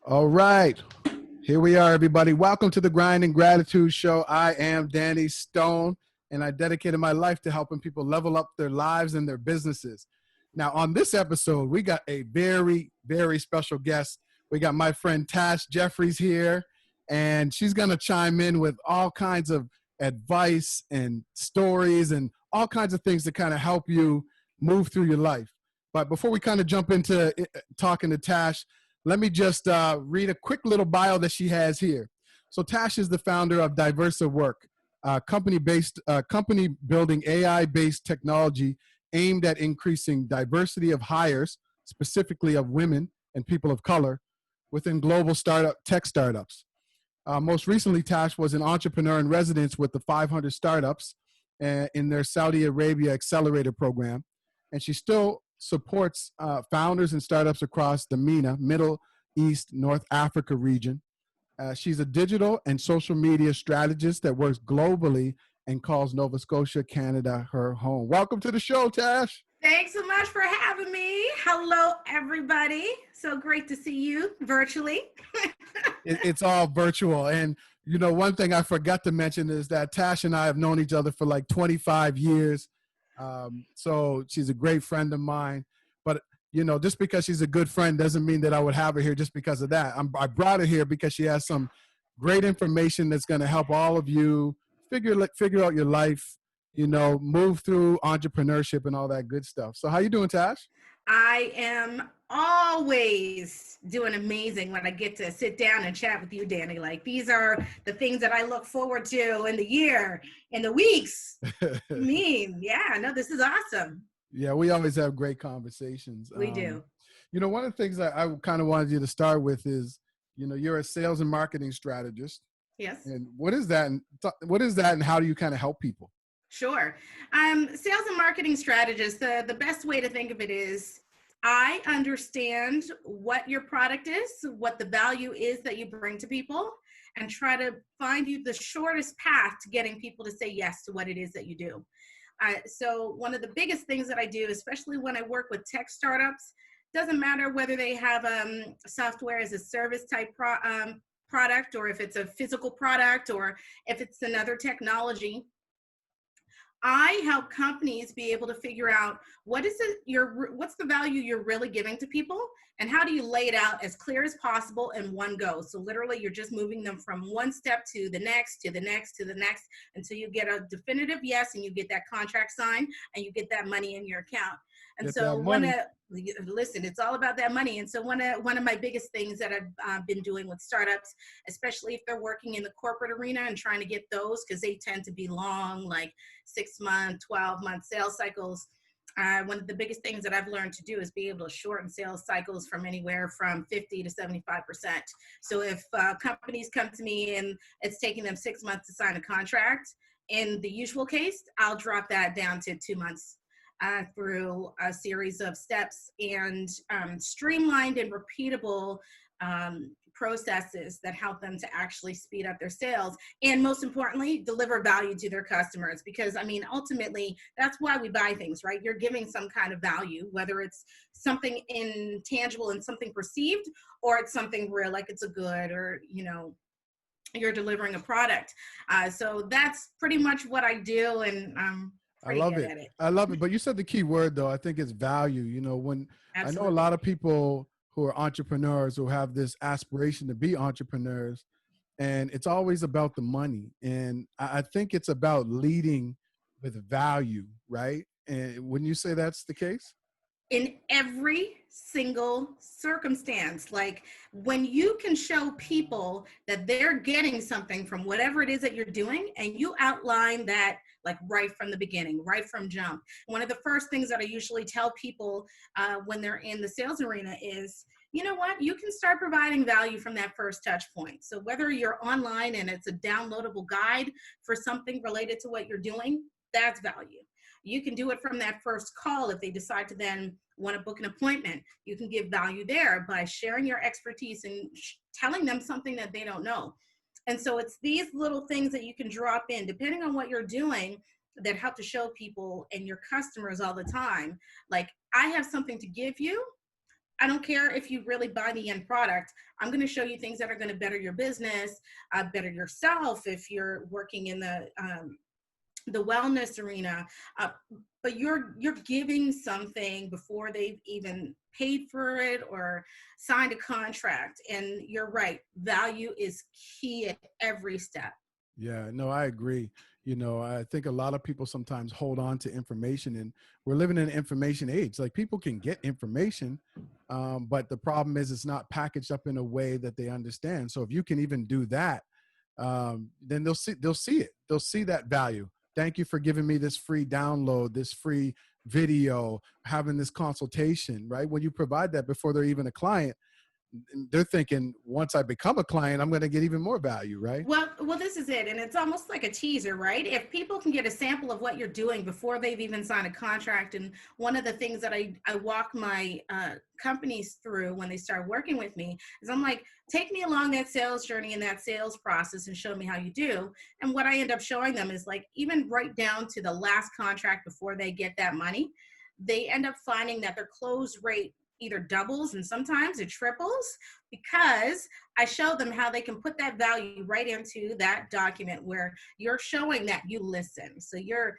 All right. Here we are, everybody. Welcome to the Grind and Gratitude Show. I am Danny Stone, and I dedicated my life to helping people level up their lives and their businesses. Now, on this episode, we got a very, very special guest. We got my friend Tash Jefferies here, and she's going to chime in with all kinds of advice and stories and all kinds of things to kind of help you move through your life. But before we kind of jump into talking to Tash, let me just read a quick little bio that she has here. So Tash is the founder of Diversa Work, company building AI-based technology aimed at increasing diversity of hires, specifically of women and people of color, within global tech startups. Most recently, Tash was an entrepreneur in residence with the 500 startups in their Saudi Arabia Accelerator program, and she still supports founders and startups across the MENA, Middle East, North Africa region. She's a digital and social media strategist that works globally and calls Nova Scotia, Canada, her home. Welcome to the show, Tash. Thanks so much for having me. Hello, everybody. So great to see you virtually. It's all virtual. And, you know, one thing I forgot to mention is that Tash and I have known each other for like 25 years. So she's a great friend of mine. But, you know, just because she's a good friend doesn't mean that I would have her here just because of that. I brought her here because she has some great information that's going to help all of you figure out your life, you know, move through entrepreneurship and all that good stuff. So how you doing, Tash? I am always doing amazing when I get to sit down and chat with you, Danny. Like, these are the things that I look forward to in the year, in the weeks. No, this is awesome. Yeah, we always have great conversations. We do. You know, one of the things that I kind of wanted you to start with is, you know, you're a sales and marketing strategist. Yes. And what is that? What is that, and how do you kind of help people? Sure. Sales and marketing strategist, the best way to think of it is I understand what your product is, what the value is that you bring to people, and try to find you the shortest path to getting people to say yes to what it is that you do. So one of the biggest things that I do, especially when I work with tech startups, doesn't matter whether they have software as a service type product, or if it's a physical product, or if it's another technology. I help companies be able to figure out what's the value you're really giving to people, and how do you lay it out as clear as possible in one go. So literally you're just moving them from one step to the next, to the next, to the next, until you get a definitive yes, and you get that contract signed, and you get that money in your account. And Get so that money. listen, it's all about that money. And so one of my biggest things that I've been doing with startups, especially if they're working in the corporate arena and trying to get those, because they tend to be long, like 6-month, 12-month sales cycles. One of the biggest things that I've learned to do is be able to shorten sales cycles from anywhere from 50 to 75%. So if companies come to me and it's taking them 6 months to sign a contract, in the usual case, I'll drop that down to 2 months. Through a series of steps and streamlined and repeatable processes that help them to actually speed up their sales, and most importantly, deliver value to their customers. Because I mean, ultimately, that's why we buy things, right? You're giving some kind of value, whether it's something intangible and something perceived, or it's something real, like it's a good, or, you know, you're delivering a product. So that's pretty much what I do, and I pretty love good it. at it. I love it. But you said the key word, though. I think it's value. You know, when I know a Absolutely. lot of people who are entrepreneurs who have this aspiration to be entrepreneurs, and it's always about the money. And I think it's about leading with value, right? And wouldn't you say that's the case? In every single circumstance, like when you can show people that they're getting something from whatever it is that you're doing, and you outline that like right from the beginning, right from jump. One of the first things that I usually tell people when they're in the sales arena is, you know what, you can start providing value from that first touch point. So whether you're online and it's a downloadable guide for something related to what you're doing, that's value. You can do it from that first call. If they decide to then want to book an appointment, you can give value there by sharing your expertise and telling them something that they don't know. And so it's these little things that you can drop in, depending on what you're doing, that help to show people and your customers all the time, like, I have something to give you, I don't care if you really buy the end product. I'm going to show you things that are going to better your business, better yourself if you're working in the wellness arena. Uh, but you're giving something before they've even paid for it or signed a contract. And you're right, value is key at every step. Yeah, no, I agree. You know, I think a lot of people sometimes hold on to information, and we're living in an information age. Like people can get information, but the problem is it's not packaged up in a way that they understand. So if you can even do that, then they'll see it. They'll see that value. Thank you for giving me this free download, this free video, having this consultation, right? When you provide that before they're even a client, they're thinking once I become a client, I'm going to get even more value, right? Well, this is it, and it's almost like a teaser, right? If people can get a sample of what you're doing before they've even signed a contract, and one of the things that I walk my companies through when they start working with me is I'm like, take me along that sales journey and that sales process, and show me how you do. And what I end up showing them is like even right down to the last contract before they get that money, they end up finding that their close rate either doubles and sometimes it triples because I show them how they can put that value right into that document where you're showing that you listen. So you're,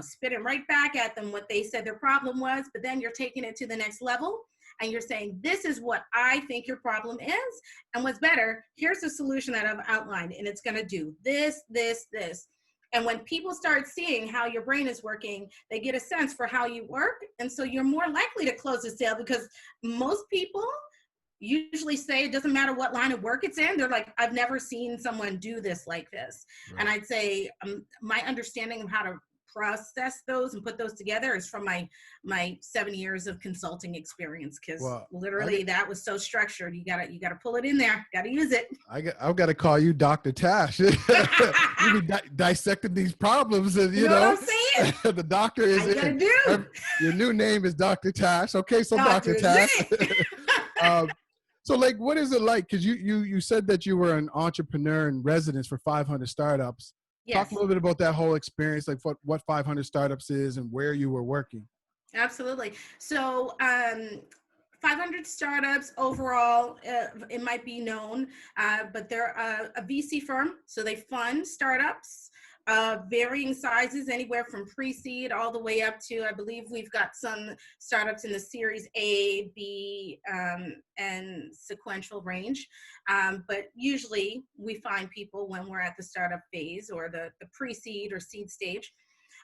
spitting right back at them what they said their problem was, but then you're taking it to the next level and you're saying, this is what I think your problem is. And what's better, here's the solution that I've outlined, and it's going to do this, this, this. And when people start seeing how your brain is working, they get a sense for how you work. And so you're more likely to close a sale because most people usually say it doesn't matter what line of work it's in. They're like, I've never seen someone do this like this. Right. And I'd say my understanding of how to process those and put those together is from my 7 years of consulting experience, because literally that was so structured. You gotta pull it in there, gotta use it. I've got to call you Dr. Tash. You be dissecting these problems, and you know what I'm saying? The doctor is in. Your new name is Dr. Tash. Okay, so Dr. Tash. So like, what is it like? Because you said that you were an entrepreneur in residence for 500 startups. Yes. Talk a little bit about that whole experience, like what 500 startups is and where you were working. Absolutely. So 500 startups overall, it might be known, but they're a VC firm. So they fund startups, varying sizes, anywhere from pre-seed all the way up to, I believe we've got some startups in the Series A, B, and sequential range. But usually we find people when we're at the startup phase or the pre-seed or seed stage.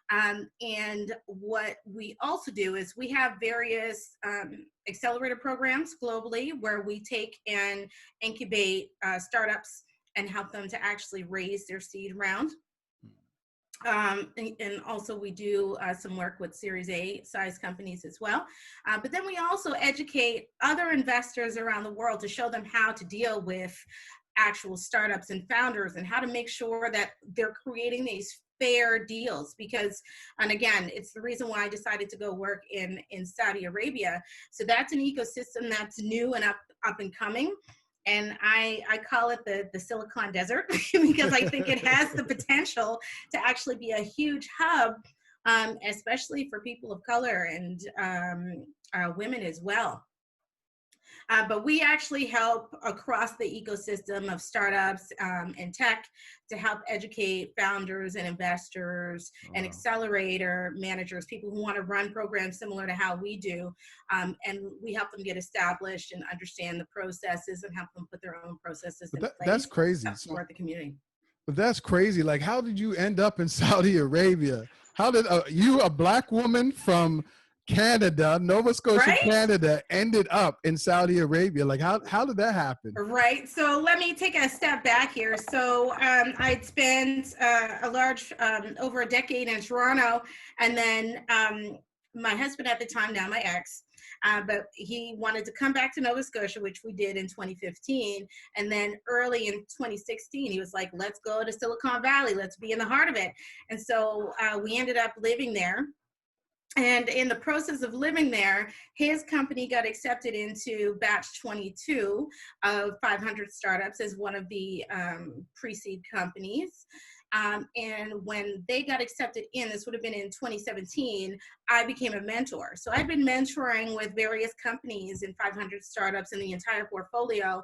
And what we also do is we have various accelerator programs globally where we take and incubate startups and help them to actually raise their seed round. And also we do some work with Series A size companies as well. But then we also educate other investors around the world to show them how to deal with actual startups and founders and how to make sure that they're creating these fair deals. Because, and again, it's the reason why I decided to go work in Saudi Arabia. So that's an ecosystem that's new and up and coming. And I call it the Silicon Desert because I think it has the potential to actually be a huge hub, especially for people of color and women as well. But we actually help across the ecosystem of startups and tech to help educate founders and investors and accelerator managers, people who want to run programs similar to how we do. And we help them get established and understand the processes and help them put their own processes in place. That's crazy. To support the community. But that's crazy. Like, how did you end up in Saudi Arabia? How did you, a Black woman from Canada, Nova Scotia, right? Canada, ended up in Saudi Arabia? Like, how did that happen? Right. So let me take a step back here. So I'd spent a large, over a decade in Toronto, and then my husband at the time, now my ex, but he wanted to come back to Nova Scotia, which we did in 2015. And then early in 2016, he was like, let's go to Silicon Valley. Let's be in the heart of it. And so we ended up living there. And in the process of living there, his company got accepted into batch 22 of 500 startups as one of the pre-seed companies. And when they got accepted in, this would have been in 2017, I became a mentor. So I've been mentoring with various companies in 500 startups in the entire portfolio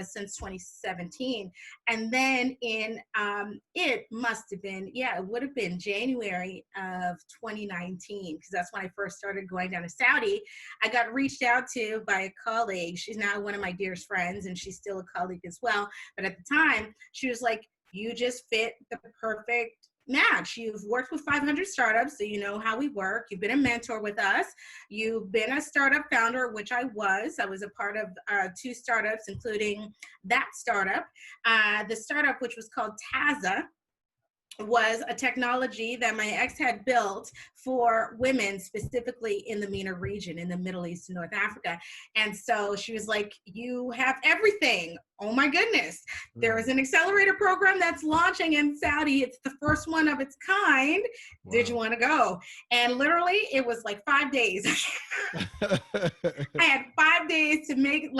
since 2017. And then it must have been, it would have been January of 2019, because that's when I first started going down to Saudi. I got reached out to by a colleague. She's now one of my dearest friends, and she's still a colleague as well. But at the time, she was like, you just fit the perfect match. You've worked with 500 startups, so you know how we work. You've been a mentor with us. You've been a startup founder, which I was. I was a part of 2 startups, including that startup. The startup, which was called Taza, was a technology that my ex had built for women, specifically in the MENA region, in the Middle East and North Africa. And so she was like, you have everything. Oh my goodness. There is an accelerator program that's launching in Saudi. It's the first one of its kind. Wow. Did you want to go? And literally it was like 5 days. I had 5 days to make,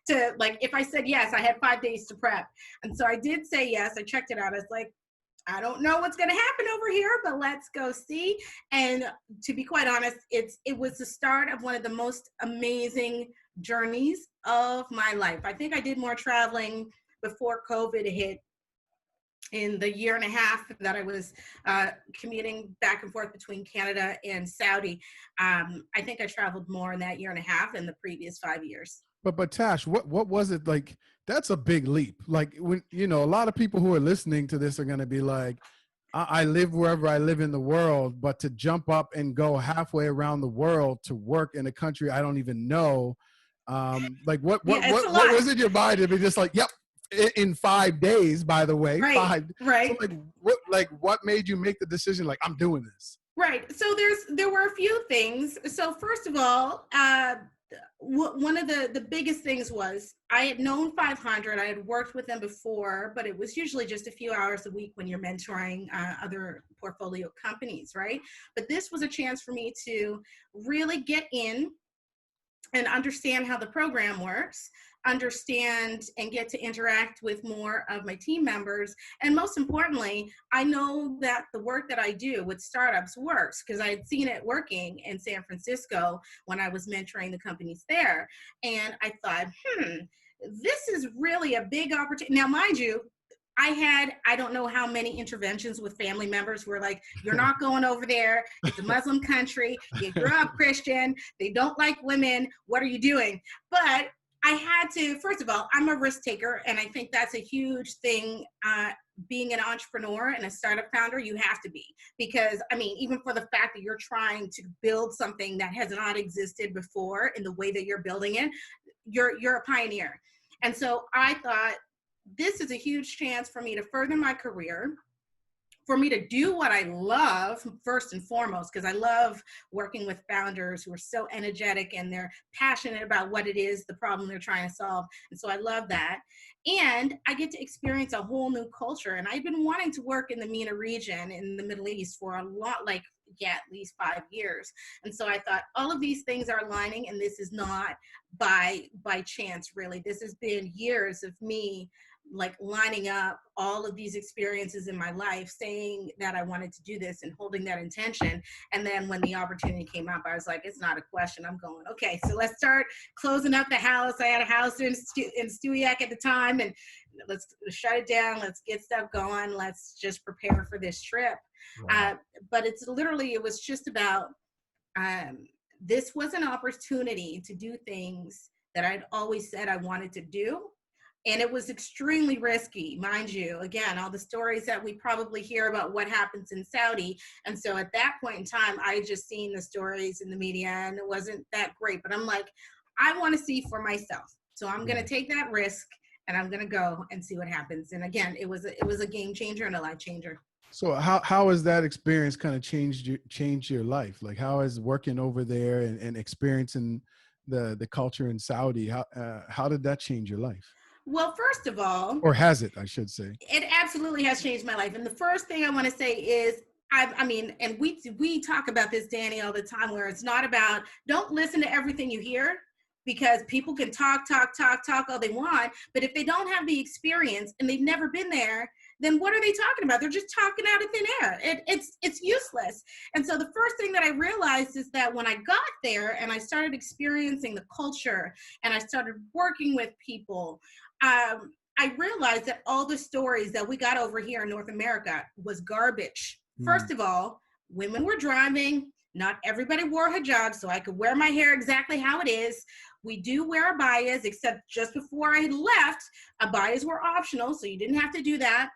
if I said yes, I had 5 days to prep. And so I did say yes. I checked it out. I was like, I don't know what's going to happen over here, but let's go see. And to be quite honest, it was the start of one of the most amazing journeys of my life. I think I did more traveling before COVID hit in the year and a half that I was commuting back and forth between Canada and Saudi. I think I traveled more in that year and a half than the previous 5 years. But Tash, what was it like? That's a big leap. Like, when, a lot of people who are listening to this are going to be like, I live wherever I live in the world, but to jump up and go halfway around the world to work in a country I don't even know, what was it your mind to be just like, yep, in 5 days, by the way, right. So what made you make the decision? Like, I'm doing this. Right. So there were a few things. So first of all, one of the biggest things was I had known 500. I had worked with them before, but it was usually just a few hours a week when you're mentoring other portfolio companies, right? But this was a chance for me to really get in and understand how the program works, understand and get to interact with more of my team members. And most importantly, I know that the work that I do with startups works because I had seen it working in San Francisco when I was mentoring the companies there. And I thought, this is really a big opportunity. Now, mind you, I don't know how many interventions with family members who were like, you're not going over there. It's a Muslim country. You grew up Christian. They don't like women. What are you doing? But I had to, first of all, I'm a risk taker. And I think that's a huge thing. Being an entrepreneur and a startup founder, you have to be. Because, even for the fact that you're trying to build something that has not existed before in the way that you're building it, you're a pioneer. And so I thought, this is a huge chance for me to further my career, for me to do what I love first and foremost, because I love working with founders who are so energetic and they're passionate about what it is, the problem they're trying to solve. And so I love that. And I get to experience a whole new culture. And I've been wanting to work in the MENA region in the Middle East for a lot, at least 5 years. And so I thought all of these things are aligning, and this is not by chance, really. This has been years of me lining up all of these experiences in my life, saying that I wanted to do this and holding that intention. And then when the opportunity came up, I was like, it's not a question, I'm going. Okay, so let's start closing up the house. I had a house in Stewiacke at the time, and let's shut it down. Let's get stuff going. Let's just prepare for this trip. Wow. But it was just about, this was an opportunity to do things that I'd always said I wanted to do. And it was extremely risky, mind you. Again, all the stories that we probably hear about what happens in Saudi. And so at that point in time, I had just seen the stories in the media and it wasn't that great. But I'm like, I want to see for myself. So I'm going to take that risk and I'm going to go and see what happens. And again, it was a game changer and a life changer. So how has that experience kind of changed your life? Like, how is working over there and experiencing the culture in Saudi, how did that change your life? Well, first of all, or has it, I should say? It absolutely has changed my life. And the first thing I want to say is, and we talk about this, Danny, all the time, where it's not about, don't listen to everything you hear, because people can talk all they want. But if they don't have the experience and they've never been there, then what are they talking about? They're just talking out of thin air. It's useless. And so the first thing that I realized is that when I got there and I started experiencing the culture and I started working with people, I realized that all the stories that we got over here in North America was garbage. First of all, women were driving. Not everybody wore hijab, so I could wear my hair exactly how it is. We do wear abayas, except just before I had left, abayas were optional, so you didn't have to do that.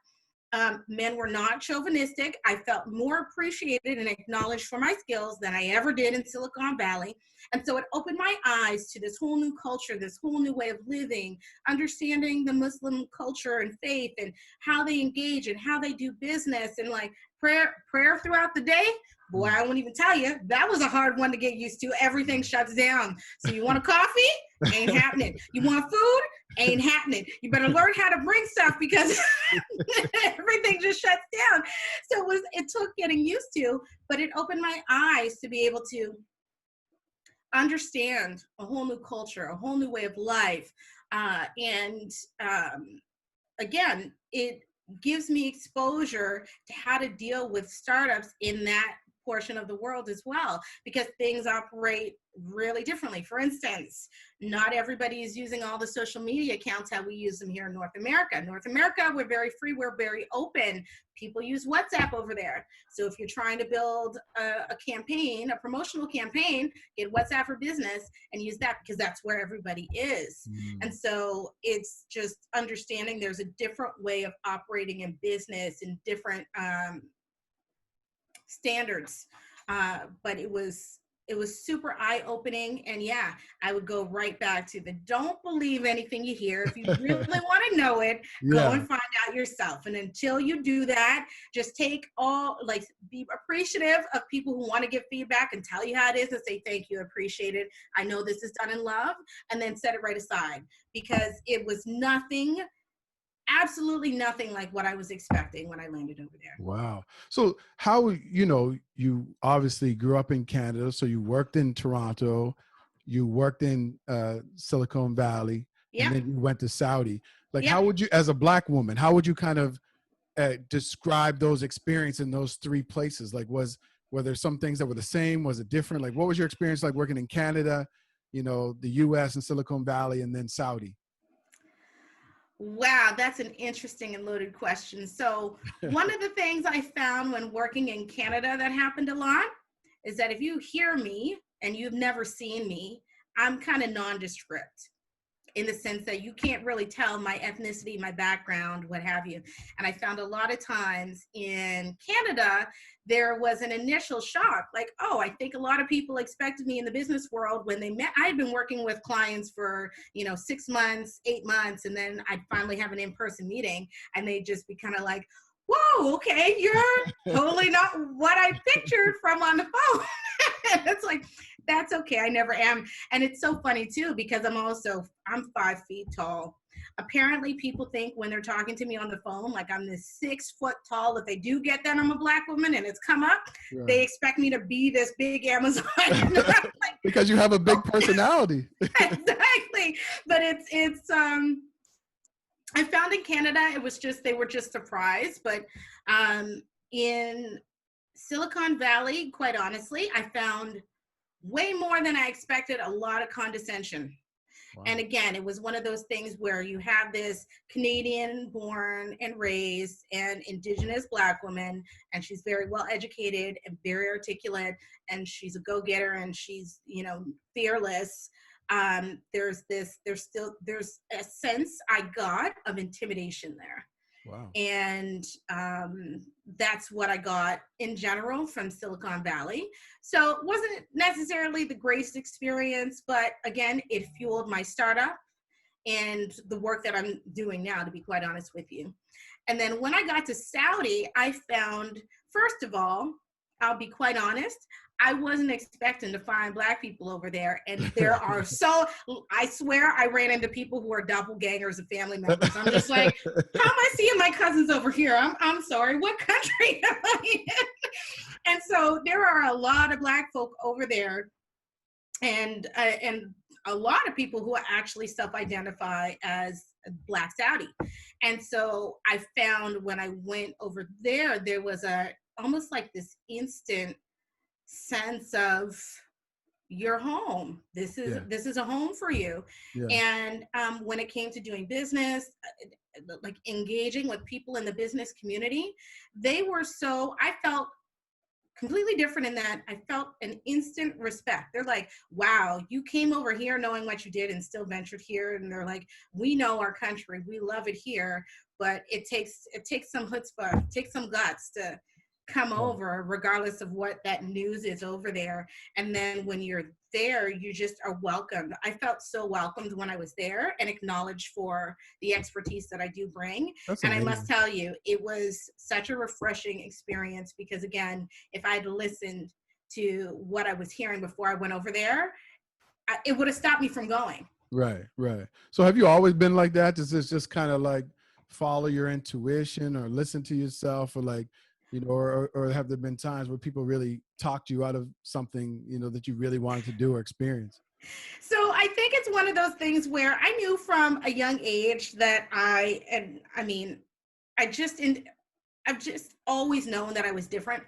Men were not chauvinistic. I felt more appreciated and acknowledged for my skills than I ever did in Silicon Valley. And so it opened my eyes to this whole new culture, this whole new way of living, understanding the Muslim culture and faith and how they engage and how they do business, and like prayer throughout the day. Boy, I won't even tell you, that was a hard one to get used to. Everything shuts down. So you want a coffee? Ain't happening. You want food? Ain't happening. You better learn how to bring stuff because everything just shuts down. So it took getting used to, but it opened my eyes to be able to understand a whole new culture, a whole new way of life. Again, it gives me exposure to how to deal with startups in that portion of the world as well, because things operate really differently. For instance, not everybody is using all the social media accounts how we use them here in North America. North America, we're very free, we're very open. People use WhatsApp over there. So if you're trying to build a campaign, a promotional campaign, get WhatsApp for Business and use that because that's where everybody is. And so it's just understanding there's a different way of operating in business and different standards, but it was super eye-opening. And yeah, I would go right back to the don't believe anything you hear. If you really want to know it, go and find out yourself. And until you do that, just be appreciative of people who want to give feedback and tell you how it is and say thank you, appreciate it, I know this is done in love, and then set it right aside, because it was nothing, absolutely nothing like what I was expecting when I landed over there. Wow. So how, you obviously grew up in Canada, so you worked in Toronto, you worked in Silicon Valley, and then you went to Saudi. Like, how would you, as a Black woman, how would you kind of describe those experiences in those three places? Like, were there some things that were the same? Was it different? Like, what was your experience like working in Canada, the US and Silicon Valley, and then Saudi? Wow, that's an interesting and loaded question. So one of the things I found when working in Canada that happened a lot is that if you hear me and you've never seen me, I'm kind of nondescript, in the sense that you can't really tell my ethnicity, my background, what have you. And I found a lot of times in Canada, there was an initial shock, like, oh, I think a lot of people expected me in the business world when they met. I had been working with clients for, 6 months, 8 months, and then I'd finally have an in-person meeting, and they'd just be kind of like, whoa, okay, you're totally not what I pictured from on the phone. It's like, that's okay, I never am. And it's so funny too, because I'm 5 feet tall. Apparently people think when they're talking to me on the phone, like I'm this 6 foot tall. If they do get that I'm a Black woman and it's come up, they expect me to be this big Amazon. Like, because you have a big personality. Exactly. But it's I found in Canada, they were just surprised. But in Silicon Valley, quite honestly, I found way more than I expected, a lot of condescension. Wow. And again, it was one of those things where you have this Canadian born and raised and Indigenous Black woman, and she's very well educated and very articulate, and she's a go-getter, and she's, fearless. There's a sense I got of intimidation there. Wow. And that's what I got in general from Silicon Valley. So it wasn't necessarily the greatest experience, but again, it fueled my startup and the work that I'm doing now, to be quite honest with you. And then when I got to Saudi, I found, first of all, I'll be quite honest, I wasn't expecting to find Black people over there. And there are I swear I ran into people who are doppelgangers of family members. I'm just like, how am I seeing my cousins over here? I'm sorry, what country am I in? And so there are a lot of Black folk over there and a lot of people who actually self-identify as Black Saudi. And so I found when I went over there, there was a almost like this instant sense of you're home. Yeah. This is a home for you. Yeah. And when it came to doing business, like engaging with people in the business community, they were so I felt completely different in that I felt an instant respect. They're like, wow, you came over here knowing what you did and still ventured here. And they're like, we know our country, we love it here, but it takes some chutzpah, it takes some guts to come Right. over, regardless of what that news is over there. And then when you're there, you just are welcomed. I felt so welcomed when I was there and acknowledged for the expertise that I do bring. That's And I must amazing. tell you, it was such a refreshing experience because, again, if I'd listened to what I was hearing before I went over there, it would have stopped me from going. Right, right. So have you always been like that? Does this just kind of like follow your intuition or listen to yourself or like, or have there been times where people really talked you out of something, that you really wanted to do or experience? So I think it's one of those things where I knew from a young age that I just I've just always known that I was different.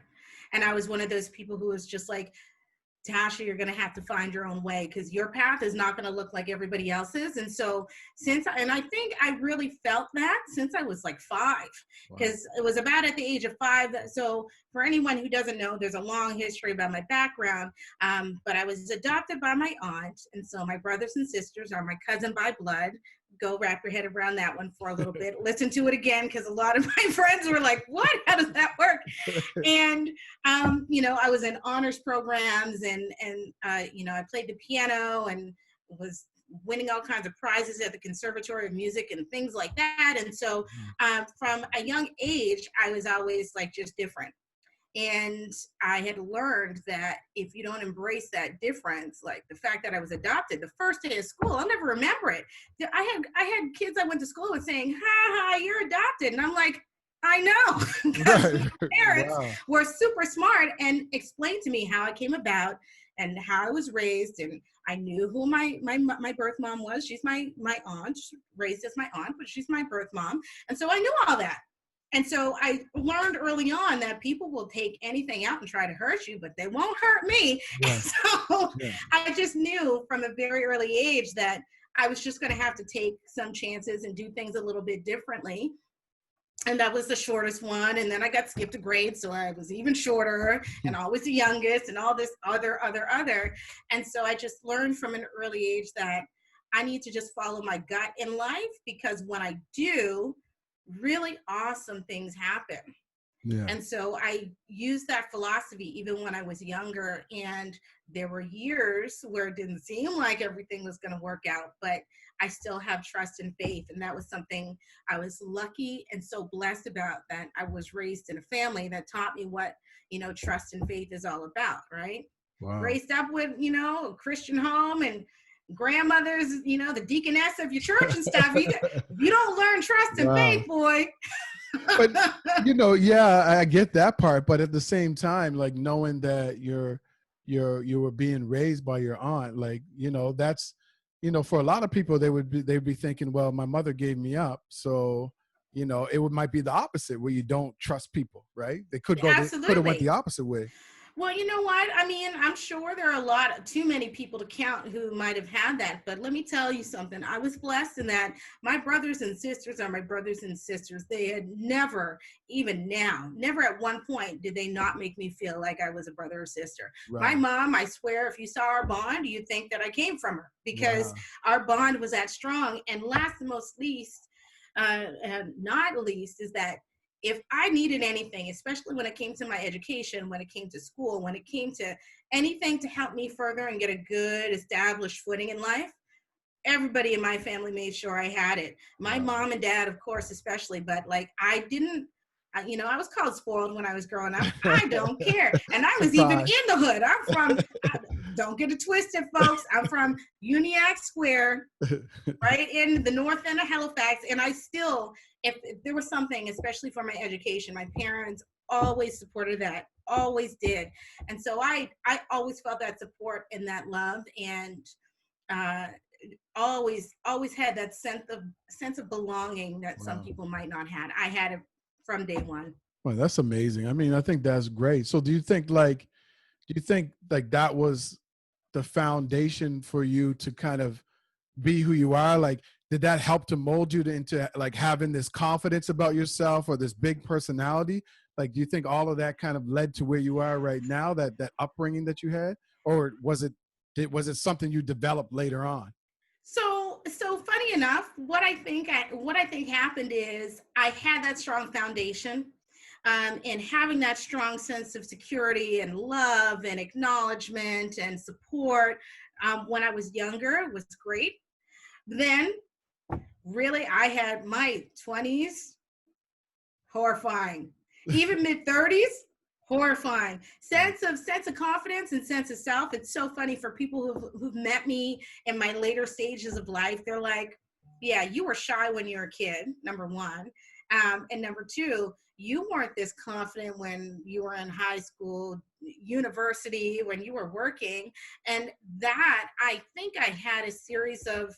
And I was one of those people who was just like, Tasha, you're going to have to find your own way because your path is not going to look like everybody else's. And so, and I think I really felt that since I was like 5, Wow. because it was about at the age of 5. So, for anyone who doesn't know, there's a long history about my background. But I was adopted by my aunt. And so, my brothers and sisters are my cousin by blood. Go wrap your head around that one for a little bit. Listen to it again because a lot of my friends were like, what? How does that work? And I was in honors programs and I played the piano and was winning all kinds of prizes at the Conservatory of Music and things like that. And so from a young age, I was always like just different. And I had learned that if you don't embrace that difference, like the fact that I was adopted, the first day of school, I'll never remember it. I had kids I went to school with saying, "Ha ha, you're adopted," and I'm like, I know, because Right. my parents Wow. were super smart and explained to me how I came about and how I was raised, and I knew who my birth mom was. She's my aunt, raised as my aunt, but she's my birth mom, and so I knew all that. And so I learned early on that people will take anything out and try to hurt you, but they won't hurt me. Yeah. And so Yeah. I just knew from a very early age that I was just going to have to take some chances and do things a little bit differently. And that was the shortest one. And then I got skipped a grade, so I was even shorter and always the youngest and all this other. And so I just learned from an early age that I need to just follow my gut in life, because when I do, really awesome things happen. Yeah. And so I used that philosophy even when I was younger. And there were years where it didn't seem like everything was going to work out, but I still have trust and faith. And that was something I was lucky and so blessed about, that I was raised in a family that taught me what, trust and faith is all about, right? Wow. Raised up with, a Christian home and grandmothers, the deaconess of your church and stuff. If you don't learn trust and Wow. faith, boy. But yeah, I get that part, but at the same time, like knowing that you were being raised by your aunt, like, that's, for a lot of people, they'd be thinking, well, my mother gave me up, so might be the opposite, where you don't trust people, right? They could have went the Absolutely. opposite way. Well, you know what? I mean, I'm sure there are too many people to count who might have had that. But let me tell you something. I was blessed in that my brothers and sisters are my brothers and sisters. They had never, even now, never at one point did they not make me feel like I was a brother or sister. My Right. mom, I swear, if you saw our bond, you'd think that I came from her, because Wow. our bond was that strong. And last and most least, not least, is that if I needed anything, especially when it came to my education, when it came to school, when it came to anything to help me further and get a good established footing in life, everybody in my family made sure I had it. My Wow. mom and dad, of course, especially, but like I didn't, I was called spoiled when I was growing up. I don't care. And I was even in Surprise. the hood. Don't get it twisted, folks. I'm from Uniac Square, right in the north end of Halifax. And I still, if there was something, especially for my education, my parents always supported that, always did. And so I always felt that support and that love, and uh, always had that sense of belonging that some Wow. people might not had. I had it from day one. Well, that's amazing. I mean, I think that's great. So do you think like that was the foundation for you to kind of be who you are? Like, did that help to mold you into like having this confidence about yourself or this big personality? Like, do you think all of that kind of led to where you are right now, that upbringing that you had? Or was it something you developed later on? So funny enough, what I think happened is I had that strong foundation, and having that strong sense of security and love and acknowledgement and support when I was younger was great. Then, really, I had my 20s horrifying. Even mid 30s, horrifying. Sense of confidence and sense of self. It's so funny for people who've met me in my later stages of life. They're like, "Yeah, you were shy when you were a kid." Number one, and number two, you weren't this confident when you were in high school, university, when you were working. And that, I think I had a series of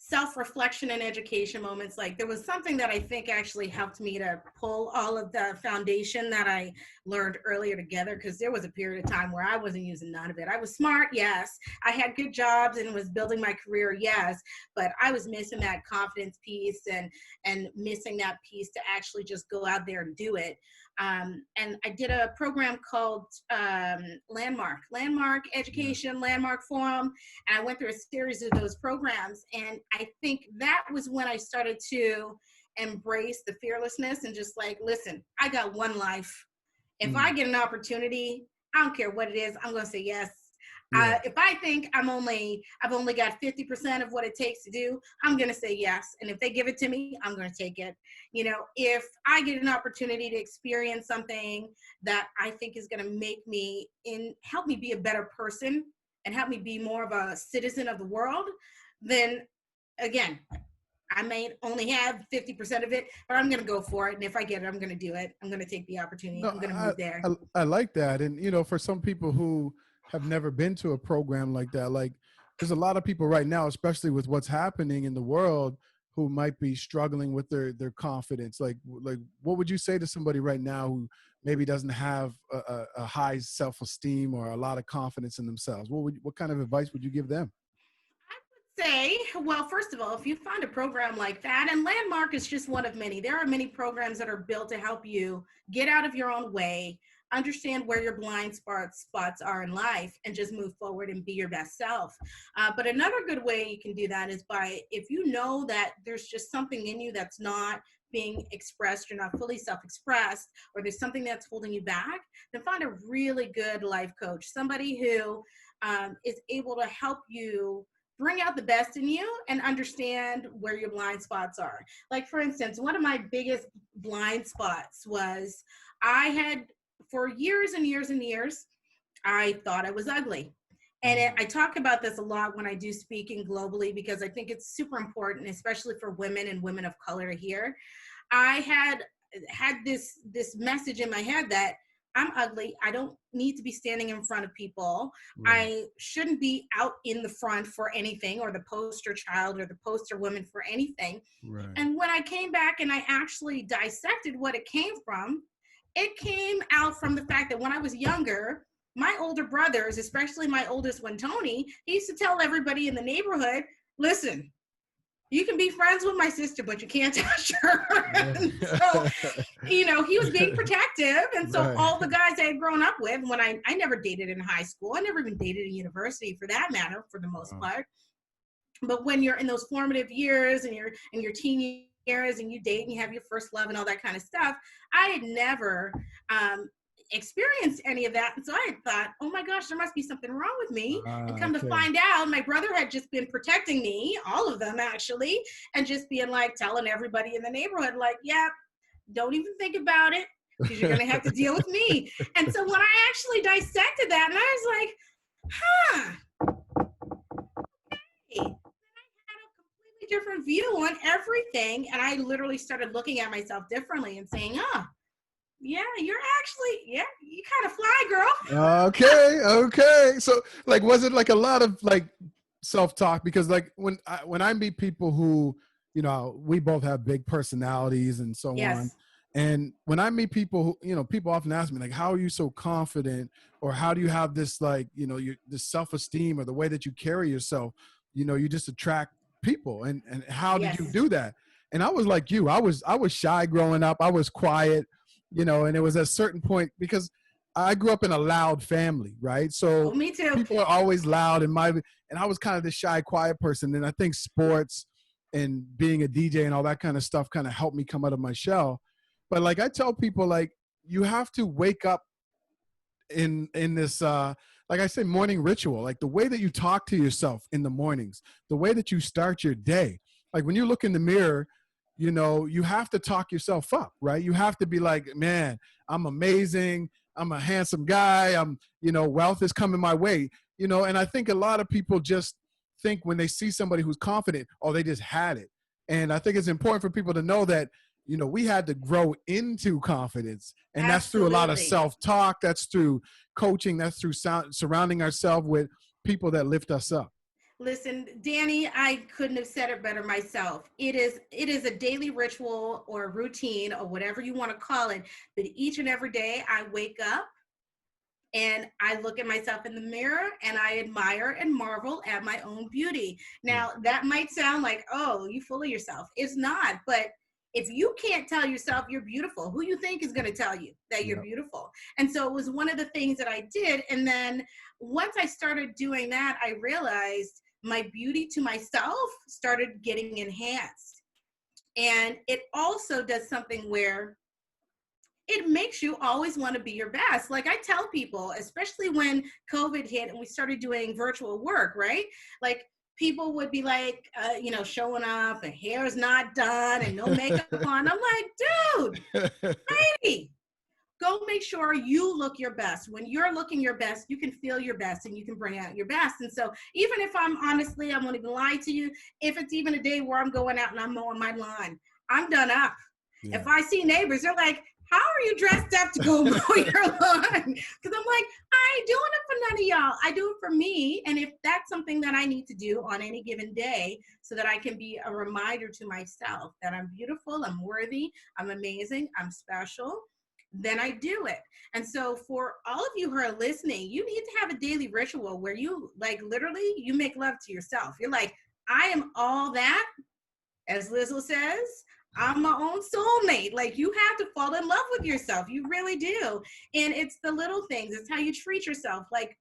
self-reflection and education moments. Like, there was something that I think actually helped me to pull all of the foundation that I learned earlier together, because there was a period of time where I wasn't using none of it. I was smart, yes, I had good jobs and was building my career, yes, but I was missing that confidence piece, and missing that piece to actually just go out there and do it. And I did a program called Landmark Yeah. Education, Landmark Forum, and I went through a series of those programs. And I think that was when I started to embrace the fearlessness and just like, listen, I got one life. If I Mm, get an opportunity, I don't care what it is, I'm going to say yes. yeah. If I think I've only got 50% of what it takes to do, I'm going to say yes. And if they give it to me, I'm going to take it. If I get an opportunity to experience something that I think is going to help me be a better person and help me be more of a citizen of the world, then again, I may only have 50% of it, but I'm going to go for it. And if I get it, I'm going to do it. I'm going to take the opportunity. No, I'm going to move there. I like that. And, for some people who have never been to a program like that, like there's a lot of people right now, especially with what's happening in the world, who might be struggling with their confidence. Like, what would you say to somebody right now who maybe doesn't have a high self-esteem or a lot of confidence in themselves? What kind of advice would you give them? Say, well, first of all, if you find a program like that, and Landmark is just one of many, there are many programs that are built to help you get out of your own way, understand where your blind spots are in life, and just move forward and be your best self. But another good way you can do that is by, if you know that there's just something in you that's not being expressed, you're not fully self-expressed, or there's something that's holding you back, then find a really good life coach, somebody who is able to help you bring out the best in you and understand where your blind spots are. Like, for instance, one of my biggest blind spots was I had, for years and years and years, I thought I was ugly. And Mm, I talk about this a lot when I do speaking globally, because I think it's super important, especially for women and women of color to hear. I had this message in my head that I'm ugly. I don't need to be standing in front of people. right, I shouldn't be out in the front for anything, or the poster child or the poster woman for anything. right. And when I came back and I actually dissected what it came out from the fact that when I was younger, my older brothers, especially my oldest one, Tony, he used to tell everybody in the neighborhood, listen, you can be friends with my sister, but you can't touch her. And so, he was being protective. And so Right. all the guys I had grown up with, when I never dated in high school, I never even dated in university for that matter, for the most Wow. part. But when you're in those formative years and you're in your teen years and you date and you have your first love and all that kind of stuff, I had never um, experienced any of that. And so I had thought, oh my gosh, there must be something wrong with me. And come to Okay. find out, my brother had just been protecting me, all of them actually, and just being like telling everybody in the neighborhood, like, yeah, don't even think about it, because you're going to have to deal with me. And so when I actually dissected that, and I was like, huh, hey, completely different view on everything. And I literally started looking at myself differently and saying, oh, Yeah, you're actually, yeah, you kind of fly, girl. Okay, okay. So, like, was it like a lot of like self-talk? Because like when I meet people who, we both have big personalities and so on, Yes. and when I meet people who, people often ask me like, how are you so confident, or how do you have this like, your this self-esteem or the way that you carry yourself? You just attract people, and how did you Yes. do that? And I was like you. I was shy growing up. I was quiet, and it was at a certain point because I grew up in a loud family, right? Oh, So me too. people are always loud and I was kind of the shy, quiet person. And I think sports and being a DJ and all that kind of stuff kind of helped me come out of my shell. But like I tell people, like you have to wake up in this like I say, morning ritual, like the way that you talk to yourself in the mornings, the way that you start your day. Like when you look in the mirror, you have to talk yourself up, right? You have to be like, man, I'm amazing, I'm a handsome guy, wealth is coming my way. And I think a lot of people just think when they see somebody who's confident, oh, they just had it. And I think it's important for people to know that we had to grow into confidence. And that's through a lot of Absolutely. self-talk. That's through coaching. That's through surrounding ourselves with people that lift us up. Listen, Danny, I couldn't have said it better myself. It is a daily ritual or routine or whatever you want to call it, but each and every day I wake up and I look at myself in the mirror and I admire and marvel at my own beauty. Yeah. Now, that might sound like, oh, you fool yourself. It's not, but if you can't tell yourself you're beautiful, who you think is going to tell you that you're Yeah. beautiful? And so it was one of the things that I did. And then once I started doing that, I realized my beauty to myself started getting enhanced. And it also does something where it makes you always want to be your best. Like I tell people, especially when COVID hit and we started doing virtual work, right? Like people would be like, showing up and hair is not done and no makeup on. I'm like, dude, hey, go make sure you look your best. When you're looking your best, you can feel your best and you can bring out your best. And so even if I won't even lie to you, if it's even a day where I'm going out and I'm mowing my lawn, I'm done up. Yeah. If I see neighbors, they're like, how are you dressed up to go mow your lawn? Because I'm like, I ain't doing it for none of y'all. I do it for me. And if that's something that I need to do on any given day so that I can be a reminder to myself that I'm beautiful, I'm worthy, I'm amazing, I'm special, then I do it. And so for all of you who are listening, you need to have a daily ritual where you like literally you make love to yourself. You're like, I am all that, as Lizzo says, I'm my own soulmate. Like you have to fall in love with yourself. You really do. And it's the little things. It's how you treat yourself. Like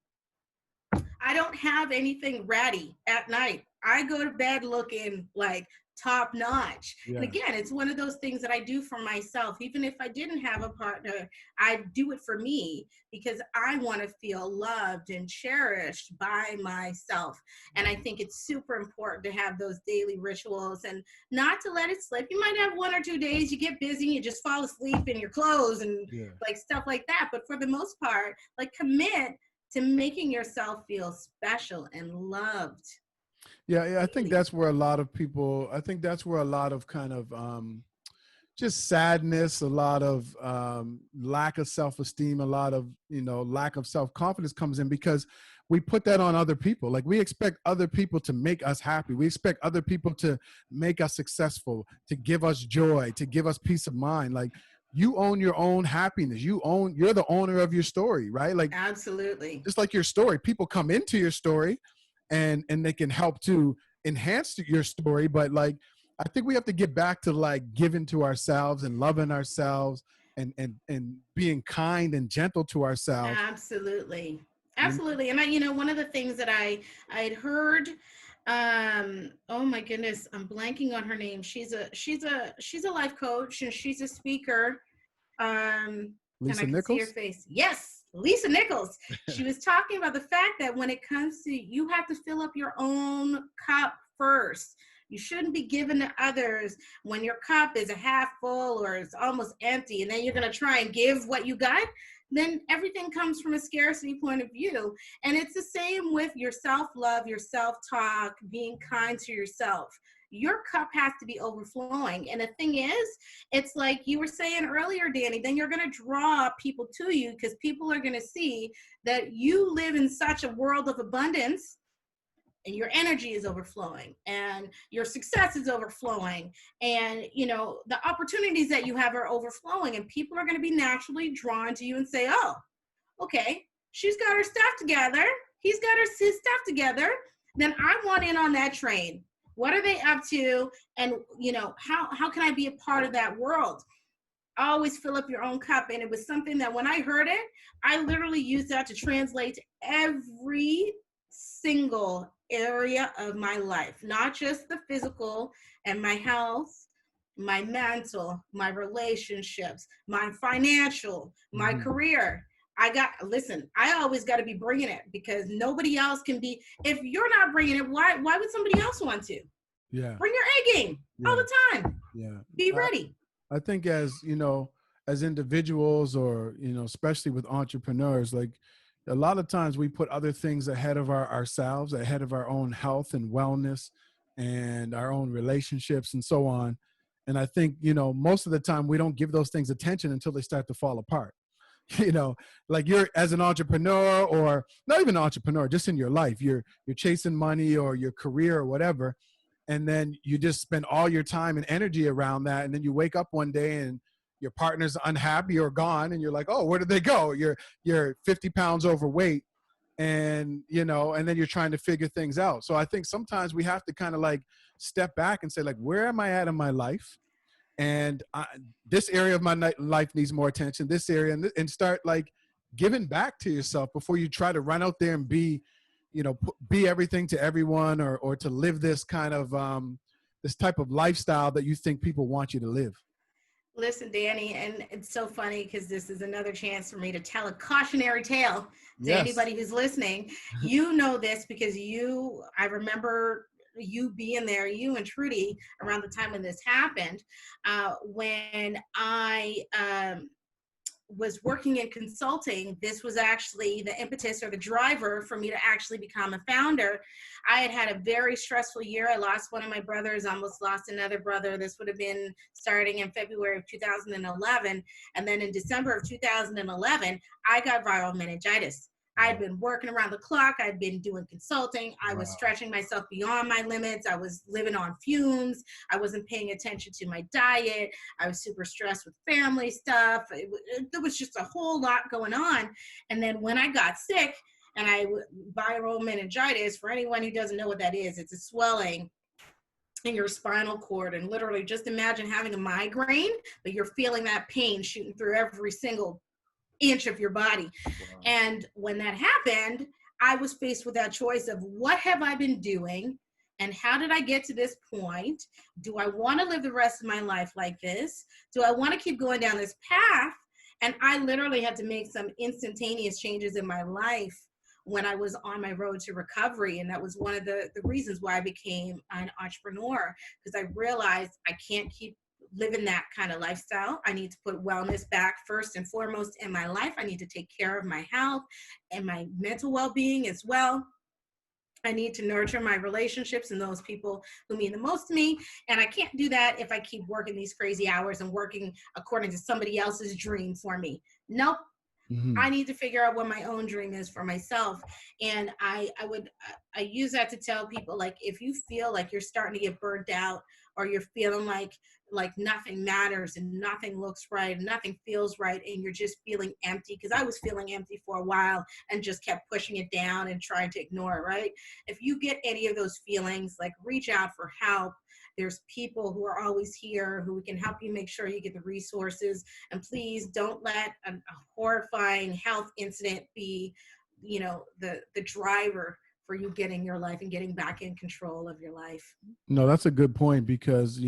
I don't have anything ratty at night. I go to bed looking like top notch. And Yeah. again, it's one of those things that I do for myself. Even if I didn't have a partner, I do it for me because I want to feel loved and cherished by myself. And I think it's super important to have those daily rituals and not to let it slip. You might have 1 or 2 days, you get busy, you just fall asleep in your clothes and Yeah. like stuff like that. But for the most part, like commit to making yourself feel special and loved. Yeah, yeah, I think Really. that's where a lot of people. I think that's where a lot of kind of just sadness, a lot of lack of self-esteem, a lot of lack of self-confidence comes in because we put that on other people. Like we expect other people to make us happy. We expect other people to make us successful, to give us joy, to give us peace of mind. Like you own your own happiness. You're the owner of your story, right? Like Absolutely. just like your story, people come into your story and they can help to enhance your story. But like I think we have to get back to like giving to ourselves and loving ourselves and being kind and gentle to ourselves. Absolutely. You know? Absolutely. And one of the things that I'd heard, oh my goodness, I'm blanking on her name. She's a life coach and she's a speaker. And I Lisa can see her Nichols. face. Yes, Lisa Nichols. She was talking about the fact that when it comes to you have to fill up your own cup first. You shouldn't be giving to others when your cup is a half full or it's almost empty, and then you're going to try and give what you got. Then everything comes from a scarcity point of view. And it's the same with your self love, your self talk, being kind to yourself. your cup has to be overflowing. And the thing is, it's like you were saying earlier, Danny, then you're going to draw people to you because people are going to see that you live in such a world of abundance, and your energy is overflowing and your success is overflowing, and the opportunities that you have are overflowing, and people are going to be naturally drawn to you and say, oh, okay, she's got her stuff together, he's got his stuff together, then I want in on that train. What are they up to? And how can I be a part of that world? Always fill up your own cup. And it was something that when I heard it, I literally used that to translate to every single area of my life, not just the physical and my health, my mental, my relationships, my financial, my career. I always got to be bringing it, because nobody else can be. If you're not bringing it, why would somebody else want to? Yeah. Bring your A game all the time. Yeah. Be ready. I think as individuals, or, especially with entrepreneurs, like a lot of times we put other things ahead of ourselves, ahead of our own health and wellness and our own relationships and so on. And I think, most of the time we don't give those things attention until they start to fall apart. Like you're, as an entrepreneur, or not even an entrepreneur, just in your life, you're chasing money or your career or whatever. And then you just spend all your time and energy around that. And then you wake up one day and your partner's unhappy or gone. And you're like, oh, where did they go? You're 50 pounds overweight. And, and then you're trying to figure things out. So I think sometimes we have to kind of like step back and say, like, where am I at in my life? And this area of my life needs more attention, this area, and start like giving back to yourself before you try to run out there and be everything to everyone, or to live this kind of this type of lifestyle that you think people want you to live. Listen, Danny, and it's so funny because this is another chance for me to tell a cautionary tale to anybody who's listening. You know this because I remember you being there, you and Trudy, around the time when this happened, when I was working in consulting. This was actually the impetus or the driver for me to actually become a founder. I had a very stressful year. I lost one of my brothers, almost lost another brother. This would have been starting in February of 2011. And then in December of 2011, I got viral meningitis. I'd been working around the clock. I'd been doing consulting. I was stretching myself beyond my limits. I was living on fumes. I wasn't paying attention to my diet. I was super stressed with family stuff. There was just a whole lot going on. And then when I got sick, and viral meningitis, for anyone who doesn't know what that is, it's a swelling in your spinal cord. And literally just imagine having a migraine, but you're feeling that pain shooting through every single inch of your body. Wow. And when that happened, I was faced with that choice of what have I been doing and how did I get to this point? Do I want to live the rest of my life like this? Do I want to keep going down this path? And I literally had to make some instantaneous changes in my life when I was on my road to recovery. And that was one of the reasons why I became an entrepreneur, because I realized I can't keep living that kind of lifestyle. I need to put wellness back first and foremost in my life. I need to take care of my health and my mental well-being as well. I need to nurture my relationships and those people who mean the most to me. And I can't do that if I keep working these crazy hours and working according to somebody else's dream for me. Nope. I need to figure out what my own dream is for myself. And I use that to tell people, like, if you feel like you're starting to get burnt out, or you're feeling like nothing matters and nothing looks right and nothing feels right, and you're just feeling empty, because I was feeling empty for a while and just kept pushing it down and trying to ignore it, right? If you get any of those feelings, like, reach out for help. There's people who are always here who can help you make sure you get the resources. And please don't let a horrifying health incident be, the driver for you getting your life and getting back in control of your life. No, that's a good point, because,